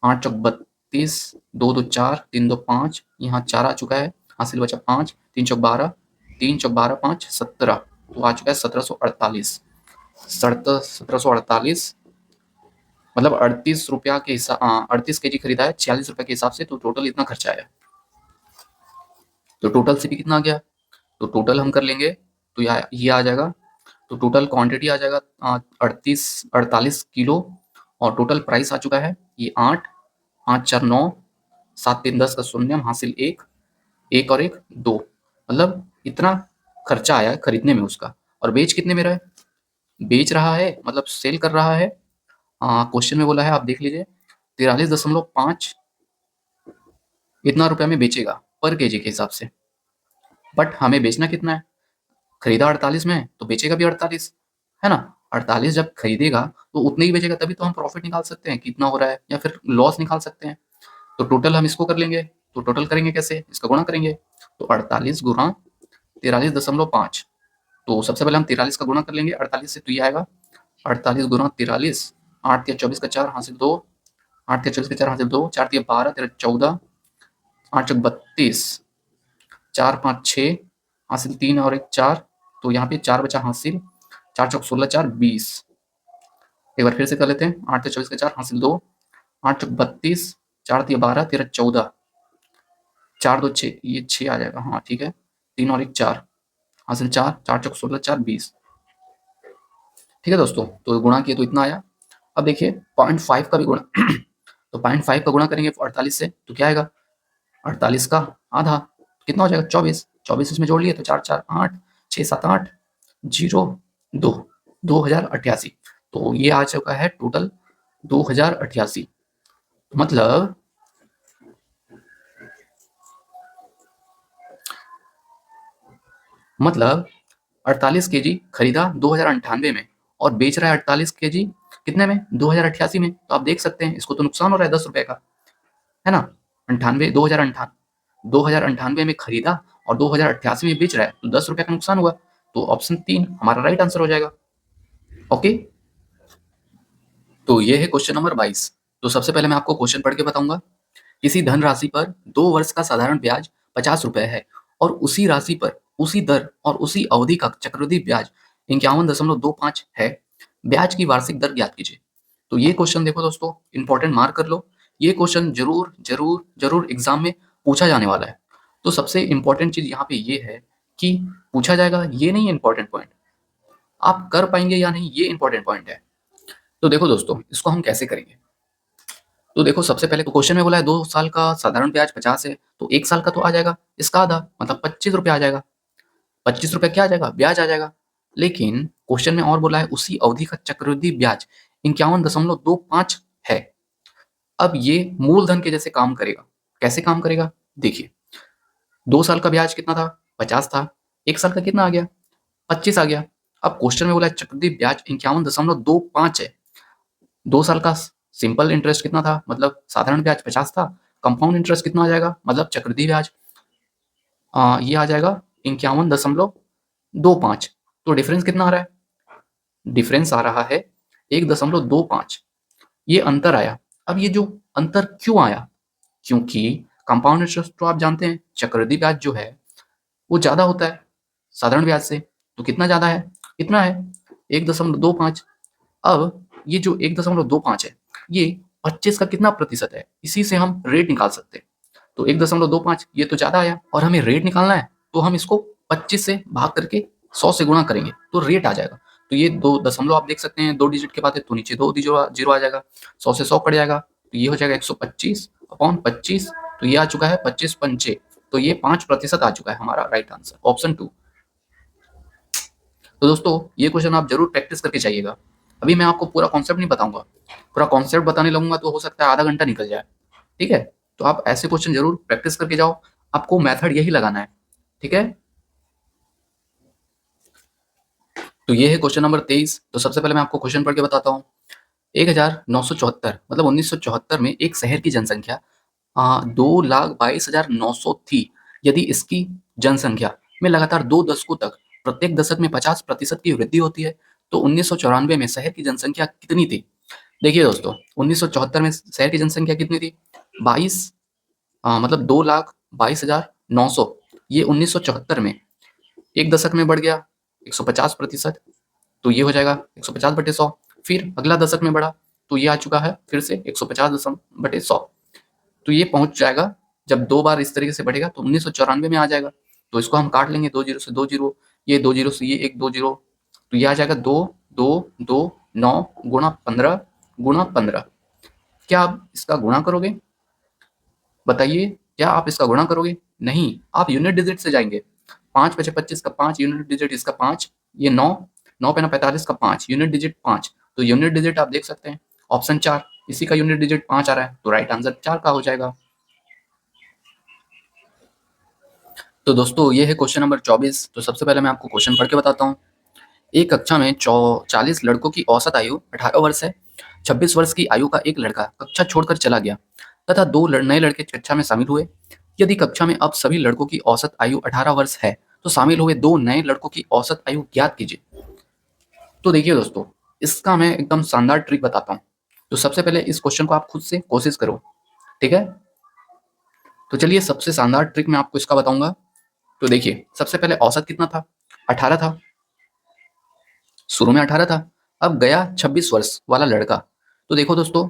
Speaker 1: 8 चौक 32, 2 2 4, 3 2 5, यहाँ 4 आ चुका है, हासिल बचा 5, 3 चौक 12, 3 चौक 12 5 17, तो आ चुका है 1748। 1748 मतलब 38 रुपया के हिसाब, 38 केजी खरीदा है 46 रुपए के हिसाब से, तो टोटल इतना खर्चा आया। तो टोटल सीपी कितना आ गया, तो टोटल हम कर लेंगे तो ये आ जाएगा। तो टोटल क्वांटिटी आ जाएगा 48 किलो, और टोटल प्राइस आ चुका है ये 8, 5 4 9, 7 3 10 का शून्य, हासिल 1, 1 और 1 2, मतलब इतना खर्चा आया खरीदने में उसका। और बेच कितने में रहा है, बेच रहा है मतलब सेल कर रहा है। क्वेश्चन में बोला है, आप देख लीजिए, 43.5 इतना रुपया में बेचेगा पर केजी के हिसाब से। बट हमें बेचना कितना है, खरीदा 48 में तो बेचेगा भी 48, है ना। 48 जब खरीदेगा तो उतने ही बेचेगा, तभी तो हम प्रॉफिट निकाल सकते हैं कितना हो रहा है, या फिर लॉस निकाल सकते हैं। तो टोटल हम इसको कर लेंगे। तो टोटल करेंगे कैसे, इसका गुणा करेंगे। तो 48 गुणा 43.5, तो सबसे पहले हम 43 का गुणा कर लेंगे 48 से, तो ये आएगा 48 गुणा 43, 8 या 24 का 4 हासिल 2, 8 या 24 का 4 हासिल 2, 4 या 12, 13 14, 8 चौक 32, 4 5 6 हासिल 3 और 1 4, तो यहाँ पे 4 बचा हासिल, 4 चौक 16, 4 20। एक बार फिर से कर लेते हैं, 8 या 24 का 4 हासिल 2, 8 चौक 32, 4 या 12, 13 14, 4 2 6, ये 6 आ जाएगा, हाँ ठीक है, 3 और 1 4 हासिल 4, 4 चौक 16, 4 20। ठीक है दोस्तों, तो गुणा किए तो इतना आया। अब देखिए 0.5 का भी गुणा तो 0.5 का गुणा करेंगे 48 से, तो क्या आएगा, 48 का आधा कितना हो जाएगा, 24, 24 इसमें जोड़ लिए तो 4 4 8, 6 7 8, 0 2, 2088। तो ये आ चुका है टोटल 2088। मतलब मतलब 48 केजी खरीदा 2098 में और बेच रहा है 48 केजी कितने में, 2088 में। तो आप देख सकते हैं इसको तो नुकसान हो रहा है 10 रुपए का, है ना। 98 2098 में खरीदा और 2088 में बेच रहा है, तो 10 रुपए का नुकसान हुआ। तो ऑप्शन 3 हमारा राइट आंसर हो जाएगा। ओके, तो ये है क्वेश्चन नंबर 22। तो सबसे पहले मैं आपको क्वेश्चन पढ़ के बताऊंगा। किसी धनराशि पर 2 वर्ष का साधारण ब्याज 50 रुपए है और उसी राशि पर उसी दर और उसी अवधि का चक्रवृद्धि ब्याज 51.25 है। ब्याज की वार्षिक दर ज्ञात कीजिए। तो ये क्वेश्चन देखो दोस्तों, इंपॉर्टेंट मार्क कर लो। ये क्वेश्चन जरूर जरूर जरूर एग्जाम में पूछा जाने वाला है। तो सबसे इंपॉर्टेंट चीज यहाँ पे ये है कि पूछा जाएगा, ये नहीं है इंपॉर्टेंट पॉइंट, आप कर पाएंगे या नहीं, ये इंपॉर्टेंट पॉइंट है। तो देखो दोस्तों, इसको हम कैसे करेंगे। तो देखो सबसे पहले तो क्वेश्चन में बोला है 2 साल का साधारण ब्याज 50 है, तो 1 साल का तो आ जाएगा इसका आधा, मतलब 25 रुपये आ जाएगा। 25 रुपये क्या आ जाएगा, ब्याज आ जाएगा। लेकिन क्वेश्चन में और बोला है उसी अवधि का चक्रवृद्धि ब्याज 51.25 है। अब ये मूलधन के जैसे काम करेगा। कैसे काम करेगा, देखिए 2 साल का ब्याज कितना था, 50 था, 1 साल का कितना आ गया, 25 आ गया। अब क्वेश्चन में बोला है चक्रवृद्धि ब्याज 51.25 है। 2 साल का सिंपल इंटरेस्ट कितना था, मतलब साधारण ब्याज 50 था, कंपाउंड इंटरेस्ट कितना आ जाएगा, मतलब चक्रवृद्धि ब्याज ये आ जाएगा 51.25। तो डिफरेंस कितना आ रहा है, डिफरेंस आ रहा है 1.25, ये अंतर आया। अब ये जो अंतर क्यों आया? क्योंकि कंपाउंड इंटरेस्ट तो आप जानते हैं चक्रवृद्धि ब्याज जो है वो ज़्यादा होता है साधारण ब्याज से। तो कितना ज़्यादा है? इतना है 1.25। अब ये जो 1.25 है ये 25 का कितना प्रतिशत है, इसी से हम रेट निकाल सकते हैं। तो 1.25 ये तो ज़्यादा आया और हमें रेट निकालना है, तो हम इसको 25 से भाग करके 100 से गुणा करेंगे तो रेट आ जाएगा। तो ये 2 दशमलव आप देख सकते हैं 2 डिजिट के बाद है तो नीचे 2 जीरो आ जाएगा, 100 से 100 कट जाएगा तो ये हो जाएगा 125 अपॉन 25। तो ये आ चुका है 25 पंचे, तो ये 5% आ चुका है हमारा राइट आंसर ऑप्शन 2। तो दोस्तों ये क्वेश्चन आप जरूर प्रैक्टिस करके जाइएगा। अभी मैं आपको पूरा कॉन्सेप्ट नहीं बताऊंगा, पूरा कॉन्सेप्ट बताने लगूंगा तो हो सकता है आधा घंटा निकल जाए। ठीक है, तो आप ऐसे क्वेश्चन जरूर प्रैक्टिस करके जाओ, आपको मेथड यही लगाना है। ठीक है, तो ये है क्वेश्चन नंबर 23। तो सबसे पहले मैं आपको क्वेश्चन पढ़ के बताता हूँ। 1974 मतलब 1974 में एक शहर की जनसंख्या 2,22,900 थी। यदि इसकी जनसंख्या में लगातार 2 दशकों तक प्रत्येक दशक में 50% की वृद्धि होती है तो 1994 में शहर की जनसंख्या कितनी थी? देखिए दोस्तों 1974 में शहर की जनसंख्या कितनी थी? 22 मतलब 2,22,900। ये 1974 में एक दशक में बढ़ गया 150%, तो ये हो जाएगा 150/100। फिर अगला दशक में बढ़ा तो ये आ चुका है फिर से 150/100। तो ये पहुंच जाएगा जब 2 बार इस तरीके से बढ़ेगा तो 1994 में आ जाएगा। तो इसको हम काट लेंगे 2 जीरो से 2 जीरो, ये 2 जीरो से ये एक 2 जीरो, तो ये आ जाएगा 2 2 2 9 गुणा 15 गुणा 15। क्या आप इसका गुणा करोगे? बताइए, क्या आप इसका गुणा करोगे? नहीं, आप यूनिट डिजिट से जाएंगे। 5 पचे 25 का 5 यूनिट डिजिट, इसका 5, ये 9 9 पे 45 का 5 यूनिट डिजिट 5। तो यूनिट डिजिट आप देख सकते हैं ऑप्शन 4, इसी का यूनिट डिजिट 5 आ रहा है तो राइट आंसर 4 का हो जाएगा। तो दोस्तों ये है क्वेश्चन नंबर 24। तो सबसे पहले मैं आपको क्वेश्चन पढ़ के बताता हूँ। एक कक्षा में 40 लड़कों की औसत आयु 18 वर्ष है। 26 वर्ष की आयु का एक लड़का कक्षा छोड़कर चला गया तथा 2 नए लड़के कक्षा में शामिल हुए। यदि कक्षा में अब सभी लड़कों की औसत आयु 18 वर्ष है तो शामिल हुए 2 नए लड़कों की औसत आयु ज्ञात कीजिए। तो देखिए दोस्तों, इसका मैं एकदम शानदार ट्रिक बताता हूँ। तो सबसे पहले इस क्वेश्चन को आप खुद से कोशिश करो। ठीक है, तो चलिए सबसे शानदार ट्रिक मैं आपको इसका बताऊंगा। तो देखिए सबसे पहले औसत कितना था? 18 था, शुरू में 18 था। अब गया 26 वर्ष वाला लड़का। तो देखो दोस्तों,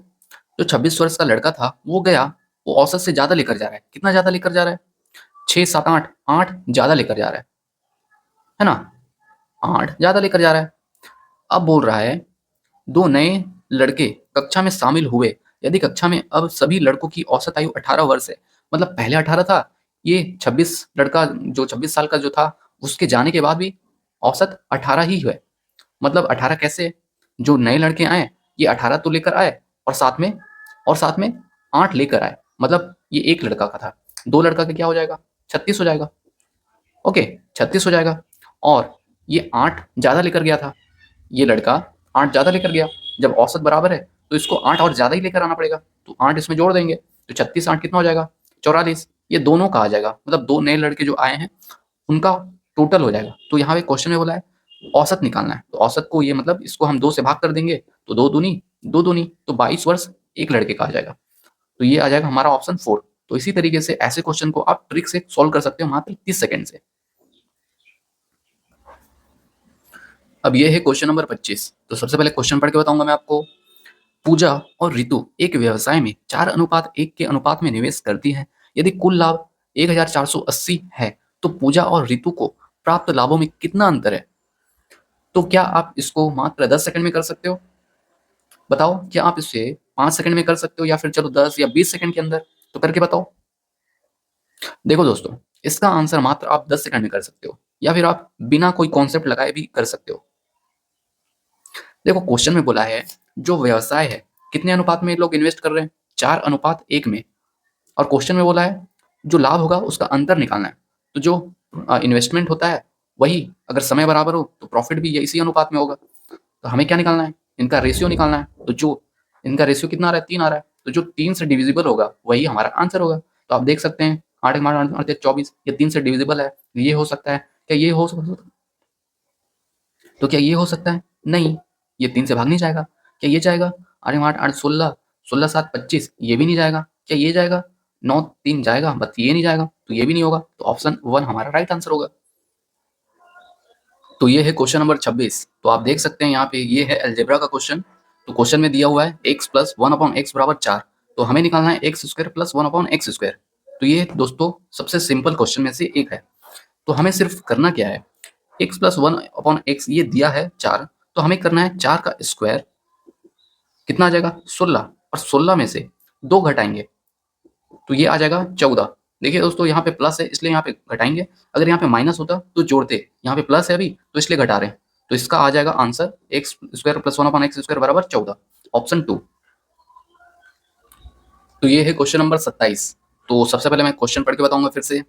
Speaker 1: जो 26 वर्ष का लड़का था वो गया, वो औसत से ज्यादा लेकर जा रहा है। कितना ज्यादा लेकर जा रहा है? 6 7 8 8 ज्यादा लेकर जा रहा है ना? 8 ज्यादा लेकर जा रहा है। अब बोल रहा है 2 नए लड़के कक्षा में शामिल हुए। यदि कक्षा में अब सभी लड़कों की औसत आयु 18 वर्ष है, मतलब पहले 18 था, ये 26 लड़का जो 26 साल का जो था उसके जाने के बाद भी औसत 18 ही है। मतलब 18 कैसे? जो नए लड़के आए ये 18 तो लेकर आए और साथ में 8 लेकर आए, मतलब ये एक लड़का का था। 2 लड़का का क्या हो जाएगा? 36 हो जाएगा। ओके, 36 हो जाएगा। और ये 8 ज्यादा लेकर गया था, ये लड़का 8 ज्यादा लेकर गया। जब औसत बराबर है तो इसको 8 और ज्यादा ही लेकर आना पड़ेगा, तो 8 इसमें जोड़ देंगे तो 36 8 कितना हो जाएगा? 44। ये दोनों का आ जाएगा, मतलब 2 नए लड़के जो आए हैं उनका टोटल हो जाएगा। तो यहाँ पे क्वेश्चन में बोला है औसत निकालना है, तो औसत को ये मतलब इसको हम 2 से भाग कर देंगे तो 2 दूनी तो 22 वर्ष एक लड़के का आ जाएगा। तो ये आ जाएगा हमारा ऑप्शन 4। तो इसी तरीके से ऐसे क्वेश्चन को आप ट्रिक से सॉल्व कर सकते हो मात्र 30 सेकंड से। अब ये है क्वेश्चन नंबर 25। तो सबसे पहले क्वेश्चन पढ़ के बताऊंगा मैं आपको। पूजा और रितु एक व्यवसाय में 4:1 के अनुपात में निवेश करती है। यदि कुल लाभ 1480 है तो पूजा और रितु को प्राप्त लाभों में कितना अंतर है? तो क्या आप इसको मात्र 10 सेकंड में कर सकते हो? बताओ, क्या आप इसे 5 सेकंड में कर सकते हो या फिर चलो 10 या 20 सेकंड के अंदर? तो करके बताओ। देखो दोस्तों, इसका आंसर मात्र आप 10 सेकंड में कर सकते हो या फिर आप बिना कोई कॉन्सेप्ट लगाए भी कर सकते हो। देखो क्वेश्चन में बोला है जो व्यवसाय है कितने अनुपात में लोग इन्वेस्ट कर रहे हैं? 4:1 में। और क्वेश्चन में बोला है जो लाभ होगा उसका अंतर निकालना है। तो जो इन्वेस्टमेंट होता है वही अगर समय बराबर हो तो प्रॉफिट भी इसी अनुपात में होगा। तो हमें क्या निकालना है? इनका रेशियो निकालना है। तो जो इनका रेशियो कितना आ रहा है? 3 आ रहा है, तो जो 3 से डिविजिबल होगा वही हमारा आंसर होगा। तो आप देख सकते हैं 8 8 8 8 24, ये 3 से डिविजिबल है, ये हो सकता है। क्या ये हो सकता है? तो क्या ये हो सकता है? नहीं, ये 3 से भाग नहीं जाएगा। क्या ये जाएगा? अरे 8 8 16, 16 7 25, ये भी नहीं जाएगा। क्या ये जाएगा? 9 3 जाएगा, बस ये नहीं जाएगा, तो ये भी नहीं होगा। तो ऑप्शन 1 हमारा राइट आंसर होगा। तो ये है क्वेश्चन नंबर 26। तो आप देख सकते हैं यहाँ पे ये है अलजेब्रा का क्वेश्चन। तो क्वेश्चन में दिया हुआ है x प्लस 1/x बराबर 4। तो हमें निकालना है x square plus 1/x square. तो ये दोस्तों सबसे सिंपल क्वेश्चन में से एक है। तो हमें सिर्फ करना क्या है, x प्लस 1/x ये दिया है 4, तो हमें करना है 4 का स्क्वायर, कितना आ जाएगा 16, और 16 में से 2 घटाएंगे तो ये आ जाएगा 14। देखिए दोस्तों यहाँ पे प्लस है इसलिए यहाँ पे घटाएंगे, अगर यहाँ पे माइनस होता तो जोड़ते, यहाँ पे प्लस है अभी तो इसलिए घटा रहे हैं। तो इसका आ जाएगा answer x square plus 1/x square बराबर 14, ऑप्शन 2। तो ये है क्वेश्चन नंबर 27। तो सबसे पहले मैं क्वेश्चन पढ़ के बताऊंगा फिर से।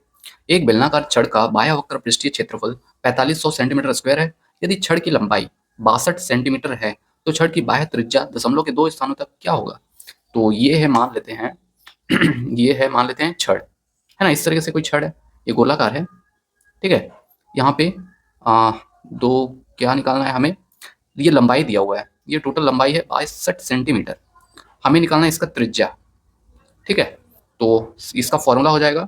Speaker 1: एक बेलनाकार छड़ का बाह्य वक्र पृष्ठीय क्षेत्रफल 4500 सेंटीमीटर स्क्वायर है। यदि छड़ की लंबाई 62 सेंटीमीटर है तो छड़ की बाह्य त्रिज्या दशमलव के 2 स्थानों तक क्या होगा। तो ये है मान लेते हैं ये है मान लेते हैं छड़, है ना, इस तरीके से कोई छड़ है, ये गोलाकार है, ठीक है। यहाँ पे दो क्या निकालना है हमें, ये लंबाई दिया हुआ है, ये टोटल लंबाई है 62 सेंटीमीटर, हमें निकालना है इसका त्रिज्या, ठीक है। तो इसका फॉर्मूला हो जाएगा,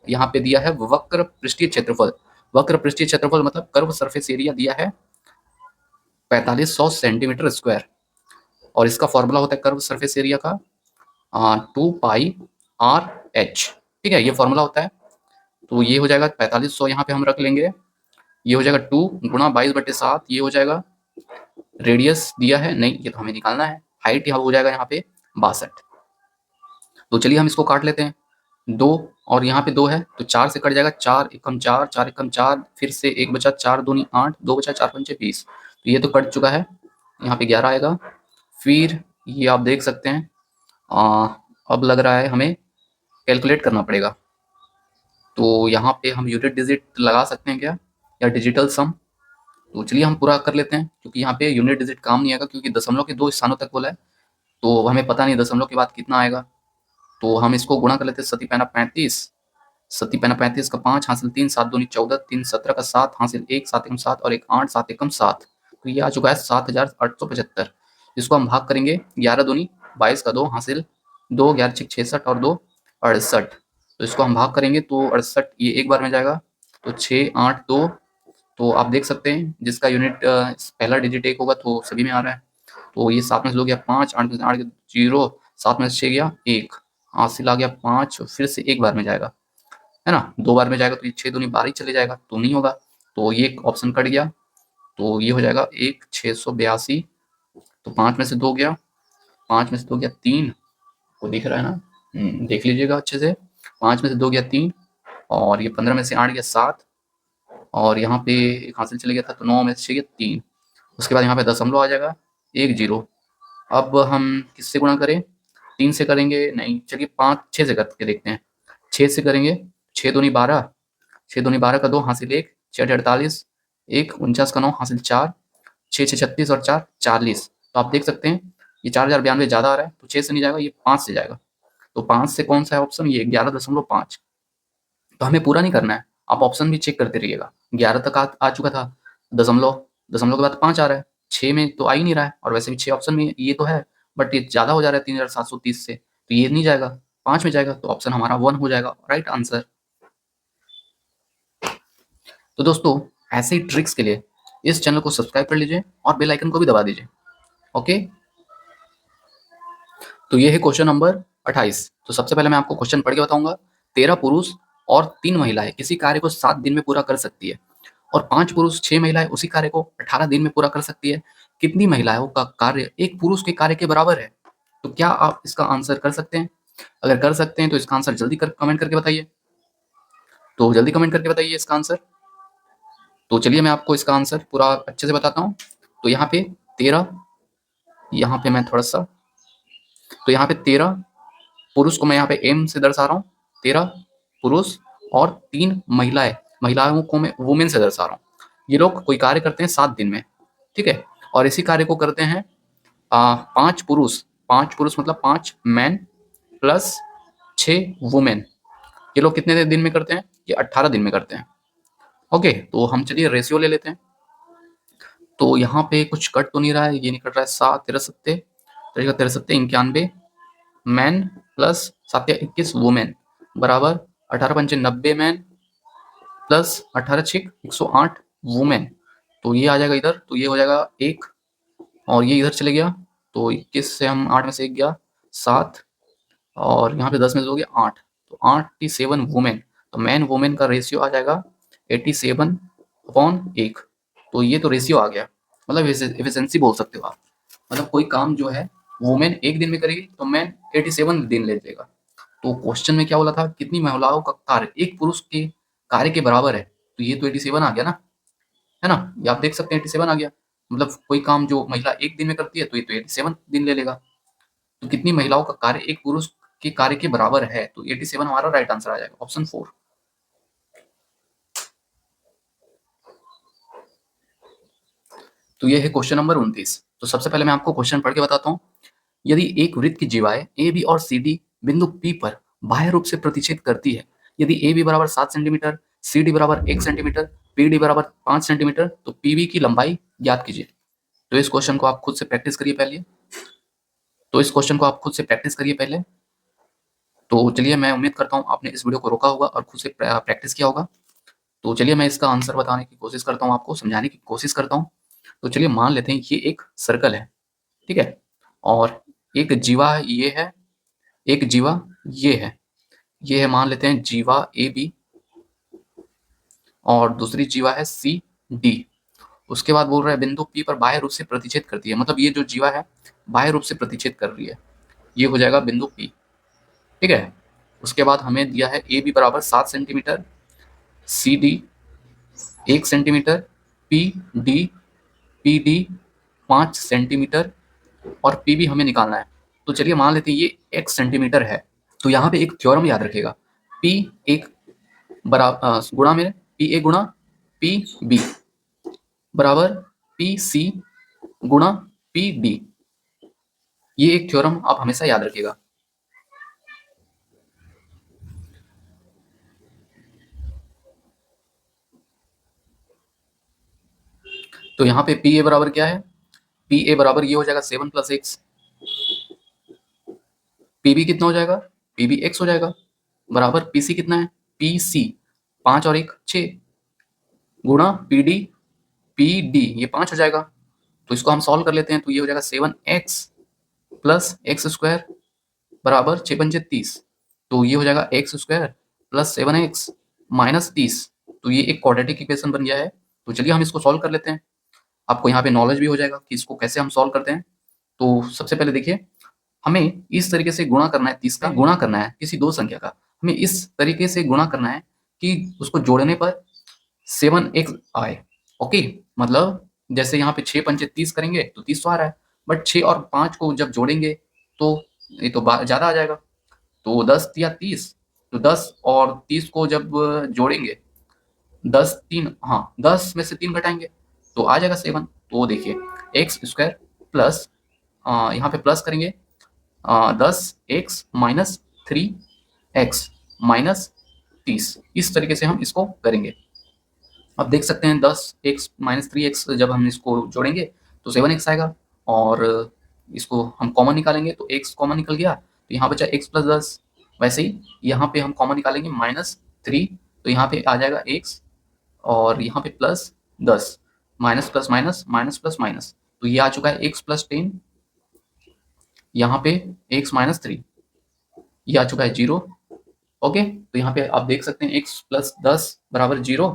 Speaker 1: यहाँ पे दिया है वक्र पृष्ठीय क्षेत्रफल। वक्र पृष्ठीय क्षेत्रफल मतलब कर्व सरफेस एरिया दिया है 4500 सेंटीमीटर स्क्वायर, और इसका फॉर्मूला होता है कर्व सरफेस एरिया का 2πr/h, ठीक है, ये फॉर्मूला होता है। तो ये हो जाएगा 4500, यहाँ पे हम रख लेंगे, ये हो जाएगा 2 गुणा 22/7, ये हो जाएगा, रेडियस दिया है नहीं, ये तो हमें निकालना है, हाइट यहाँ हो जाएगा यहाँ पे 62। तो चलिए हम इसको काट लेते हैं, 2 और यहाँ पे 2 है तो 4 से कट जाएगा, 4 एकम 4, 4 एकम 4, फिर से 1 बचा, 4 दूनी 8, 2 बचा, 4 पंचे 20, तो ये तो कट चुका है, यहाँ पे 11 आएगा। फिर ये आप देख सकते हैं, अब लग रहा है हमें कैलकुलेट करना पड़ेगा। तो यहाँ पे हम यूनिट डिजिट लगा सकते हैं क्या, या डिजिटल सम। तो चलिए हम पूरा कर लेते हैं, क्योंकि यहाँ पे यूनिट डिजिट काम नहीं आएगा, क्योंकि दशमलव के 2 स्थानों तक बोला है, तो हमें पता नहीं दशमलव के बाद कितना आएगा। तो हम इसको गुणा कर लेते हैं, सती पैना 35, सती पैना 35 का 5 हासिल 3, 7 दूनी 14, 3 17 का 7 हासिल 1, 7 एकम 7 और 1 8, 7 एकम 7, तो ये आ चुका है 7875। इसको हम भाग करेंगे, 11 दूनी 22 का 2 हासिल 2, 11 6 66 और 2 68, तो इसको हम भाग करेंगे तो 68 ये एक बार में जाएगा, तो 6 8 2। तो आप देख सकते हैं जिसका यूनिट पहला डिजिट 1 होगा तो सभी में आ रहा है। तो ये 7 में से हो गया 5, 8 में से 8 0, 7 में से 6 गया 1, हासिल आ गया 5, फिर से एक बार में जाएगा, है ना, 2 बार में जाएगा तो ये 6 दूनी 12 ही चले जाएगा, तो नहीं होगा, तो ये ऑप्शन कट गया। तो ये हो जाएगा 1 682, तो 5 में से 2 गया, 5 में से 2 गया 3, को दिख रहा है ना, देख लीजिएगा अच्छे से, 5 में से 2 गया 3, और ये 15 में से 8 गया 7, और यहाँ पे एक हासिल चले गया था तो 9 में से 6 गया 3, उसके बाद यहाँ पे दशमलव आ जाएगा 1 0। अब हम किससे गुणा करें, 3 से करेंगे नहीं, चलिए 5 6 से करके देखते हैं, 6 से करेंगे, 6 दूनी 12, 6 दूनी 12 का 2 हासिल 1, 6 48, 1 49 का 9 हासिल 4, 6 6 36 और 4 40। तो आप देख सकते हैं ये 4092 ज़्यादा आ रहा है, तो 6 से नहीं जाएगा, ये 5 से जाएगा। तो 5 से कौन सा है ऑप्शन, ये 11.5। तो हमें पूरा नहीं करना है, आप ऑप्शन भी चेक करते रहिएगा। 11 तक आ चुका था, दशमलव दशमलव के बाद 5 आ रहा है, 6 में तो आ ही नहीं रहा है, और वैसे भी 6 ऑप्शन में ये तो है, बट ये ज़्यादा हो जा रहा है 3730 से, तो ये नहीं जाएगा, 5 में जाएगा, तो ऑप्शन हमारा 1 हो जाएगा राइट आंसर। तो दोस्तों ऐसे ही ट्रिक्स के लिए इस चैनल को सब्सक्राइब कर लीजिए और बेल आइकन को भी दबा दीजिए, ओके। तो ये है क्वेश्चन नंबर 28। तो सबसे पहले मैं आपको क्वेश्चन पढ़ के बताऊंगा। 13 पुरुष और 3 महिलाएं किसी कार्य को 7 दिन में पूरा कर सकती है, और 5 पुरुष 6 महिलाएं उसी कार्य को 18 दिन में पूरा कर सकती है। कितनी महिलाओं का कार्य एक पुरुष के कार्य के बराबर है। तो क्या आप इसका आंसर कर सकते हैं? अगर कर सकते हैं तो इसका आंसर जल्दी कमेंट करके बताइए। तो जल्दी कमेंट करके बताइए इसका आंसर। तो चलिए मैं आपको इसका आंसर पूरा अच्छे से बताता हूँ। तो यहाँ पे 13, यहाँ पे मैं थोड़ा सा, तो यहाँ पे 13 पुरुष को मैं यहाँ पे एम से दर्शा रहा हूँ, 13 पुरुष और 3 महिलाएं, महिलाओं को मैं वुमेन से दर्शा रहा हूँ। ये लोग कोई कार्य करते हैं 7 दिन में, ठीक है, और इसी कार्य को करते हैं 5 पुरुष, 5 पुरुष मतलब 5 मैन प्लस 6 वुमेन। ये लोग कितने दिन में करते हैं, ये 18 दिन में करते हैं, ओके। तो हम चलिए रेशियो ले लेते हैं। तो यहाँ पे कुछ कट तो नहीं रहा है, ये नहीं कट रहा है। 7 तेरह सत्ते 91 मैन प्लस 7 या 21 वुमेन बराबर 18 पंचे 90 मैन प्लस 18 छिक 108 वुमेन। तो ये आ जाएगा इधर, तो ये हो जाएगा 1 और ये इधर चले गया, तो 21 से हम 8 में से 1 गया 7 और यहाँ पे 10 में से हो गया 8, तो 87 वुमेन। तो मैन वुमेन का रेशियो आ जाएगा 87/1। तो ये तो रेशियो आ गया, मतलब एफिशिएंसी बोल सकते हो आप। मतलब कोई काम जो है वुमेन एक दिन में करेगी तो मैन 87 दिन ले लेगा। तो क्वेश्चन में क्या बोला था, कितनी महिलाओं का कार्य एक पुरुष के कार्य के बराबर है, तो ये तो 87 आ गया ना, है ना। ये आप देख सकते हैं 87 आ गया। मतलब कोई काम जो महिला एक दिन में करती है तो ये तो 87 दिन ले लेगा। तो कितनी महिलाओं का कार्य एक पुरुष के कार्य के बराबर है, तो 87 हमारा राइट आंसर आ जाएगा, ऑप्शन 4। तो ये है क्वेश्चन नंबर 29। तो सबसे पहले मैं आपको क्वेश्चन पढ़ के बताता हूँ। यदि एक वृत्त की जीवाएं ए बी और सी डी बिंदु पी पर बाह्य रूप से प्रतिच्छेद करती है, यदि ए बी बराबर 7 सेंटीमीटर, सी डी बराबर 1 सेंटीमीटर, पी डी बराबर 5 सेंटीमीटर, तो पी बी की लंबाई ज्ञात कीजिए। तो इस क्वेश्चन को आप खुद से प्रैक्टिस करिए पहले। तो चलिए, मैं उम्मीद करता हूँ आपने इस वीडियो को रोका होगा और खुद से प्रैक्टिस किया होगा। तो चलिए मैं इसका आंसर बताने की कोशिश करता हूँ, आपको समझाने की कोशिश करता हूँ। तो चलिए मान लेते हैं ये एक सर्कल है, ठीक है, और एक जीवा ये है, एक जीवा ये है मान लेते हैं जीवा ए बी और दूसरी जीवा है सी डी। उसके बाद बोल रहा है बिंदु पी पर बाह्य रूप से प्रतिच्छेद करती है, मतलब ये जो जीवा है बाह्य रूप से प्रतिच्छेद कर रही है, ये हो जाएगा बिंदु पी, ठीक है। उसके बाद हमें दिया है ए बी बराबर 7 centimetre, C D 1 centimetre, P D 5 centimetre और पी बी हमें निकालना है। तो चलिए मान लेते हैं ये x सेंटीमीटर है। तो यहाँ पे एक थ्योरम याद रखेगा, पी एक बराबर गुणा में पी ए गुणा पी बी बराबर पी सी गुणा पी डी। ये एक थ्योरम आप हमेशा याद रखिएगा। तो यहाँ पे पी ए बराबर क्या है, पी ए बराबर ये हो जाएगा 7 + x, पी बी कितना हो जाएगा, पी बी x हो जाएगा बराबर पी सी कितना है, पी सी 5 और 1 6 गुणा पी डी ये 5 हो जाएगा। तो इसको हम सॉल्व कर लेते हैं, तो ये हो जाएगा 7x + x² बराबर 6 पंजे 30। तो ये हो जाएगा x² + 7x - 30। तो ये एक क्वाड्रेटिक इक्वेशन बन गया है। तो चलिए हम इसको सॉल्व कर लेते हैं, आपको यहाँ पे नॉलेज भी हो जाएगा कि इसको कैसे हम सॉल्व करते हैं। तो सबसे पहले देखिए, हमें इस तरीके से गुणा करना है, 30 का गुणा करना है किसी दो संख्या का, हमें इस तरीके से गुणा करना है कि उसको जोड़ने पर 7x आए। ओके, मतलब जैसे यहाँ पे 6 पंचे 30 करेंगे तो 30 तो आ रहा है, बट 6 और 5 को जब जोड़ेंगे तो ये तो ज़्यादा आ जाएगा। तो 10 या 30, तो 10 और 30 को जब जोड़ेंगे 10 3 हाँ 10 में से 3 घटाएंगे तो आ जाएगा 7। तो देखिए x² प्लस यहाँ पे प्लस करेंगे 10x - 3x - 30, इस तरीके से हम इसको करेंगे। अब देख सकते हैं 10x - 3x जब हम इसको जोड़ेंगे तो 7x आएगा और इसको हम कॉमन निकालेंगे तो x कॉमन निकल गया, तो यहाँ बचा x + 10। वैसे ही यहाँ पे हम कॉमन निकालेंगे -3, तो यहाँ पे आ जाएगा x और यहाँ पे plus 10 minus plus minus minus plus minus, तो ये आ चुका है x + 10, यहाँ पे x - 3, ये आ चुका है 0। ओके, तो यहाँ पे आप देख सकते हैं x + 10 = 0,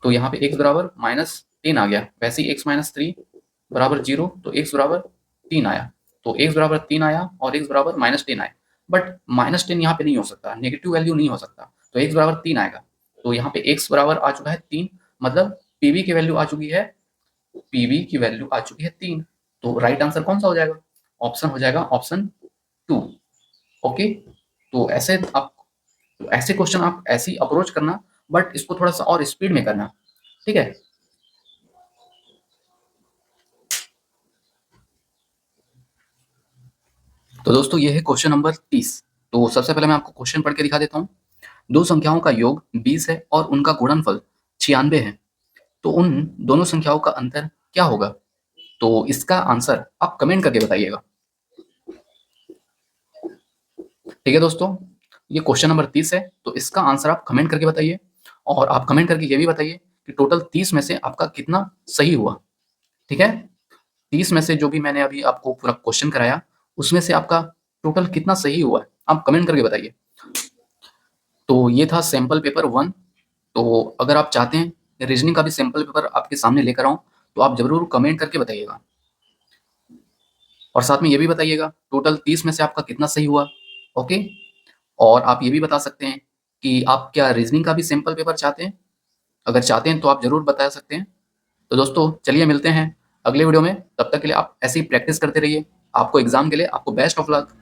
Speaker 1: तो यहाँ पे x बराबर -10 आ गया। वैसे ही x - 3 बराबर 0, तो x बराबर 3 आया। तो x बराबर 3 आया और x बराबर -10 आया, बट -10 यहाँ पे नहीं हो सकता, नेगेटिव वैल्यू नहीं हो सकता, तो x बराबर 3 आएगा। तो यहाँ पे x बराबर आ चुका है 3, मतलब पीवी की वैल्यू आ चुकी है, 3। तो राइट आंसर कौन सा हो जाएगा, ऑप्शन हो जाएगा ऑप्शन 2। ओके, तो ऐसे क्वेश्चन आप ऐसे ही अप्रोच करना, बट इसको थोड़ा सा और स्पीड में करना, ठीक है। तो दोस्तों ये है क्वेश्चन नंबर 30। तो सबसे पहले मैं आपको क्वेश्चन पढ़ के दिखा देता हूँ। दो संख्याओं का योग 20 है और उनका गुणनफल 96 है, तो उन दोनों संख्याओं का अंतर क्या होगा? तो इसका आंसर आप कमेंट करके बताइएगा। ठीक है दोस्तों, ये क्वेश्चन नंबर 30 है, तो इसका आंसर आप कमेंट करके बताइए और आप कमेंट करके ये भी बताइए कि टोटल 30 में से आपका कितना सही हुआ। ठीक है? 30 में से जो भी मैंने अभी आपको पूरा क्वेश्चन कराया, उसमें से आपका टोटल कितना सही हुआ है, आप कमेंट करके बताइए। तो ये था सैंपल पेपर 1। तो अगर आप चाहते हैं रीजनिंग का भी सैंपल पेपर आपके सामने लेकर आऊँ, तो आप ज़रूर कमेंट करके बताइएगा। और साथ में ये भी बताइएगा टोटल 30 में से आपका कितना सही हुआ, ओके? और आप ये भी बता सकते हैं कि आप क्या रीजनिंग का भी सैंपल पेपर चाहते हैं? अगर चाहते हैं तो आप ज़रूर बता सकते हैं। तो दोस्तों चलिए मिलते हैं अगले वीडियो में, तब तक के लिए आप ऐसे ही प्रैक्टिस करते रहिए। आपको एग्ज़ाम के लिए आपको बेस्ट ऑफ लक।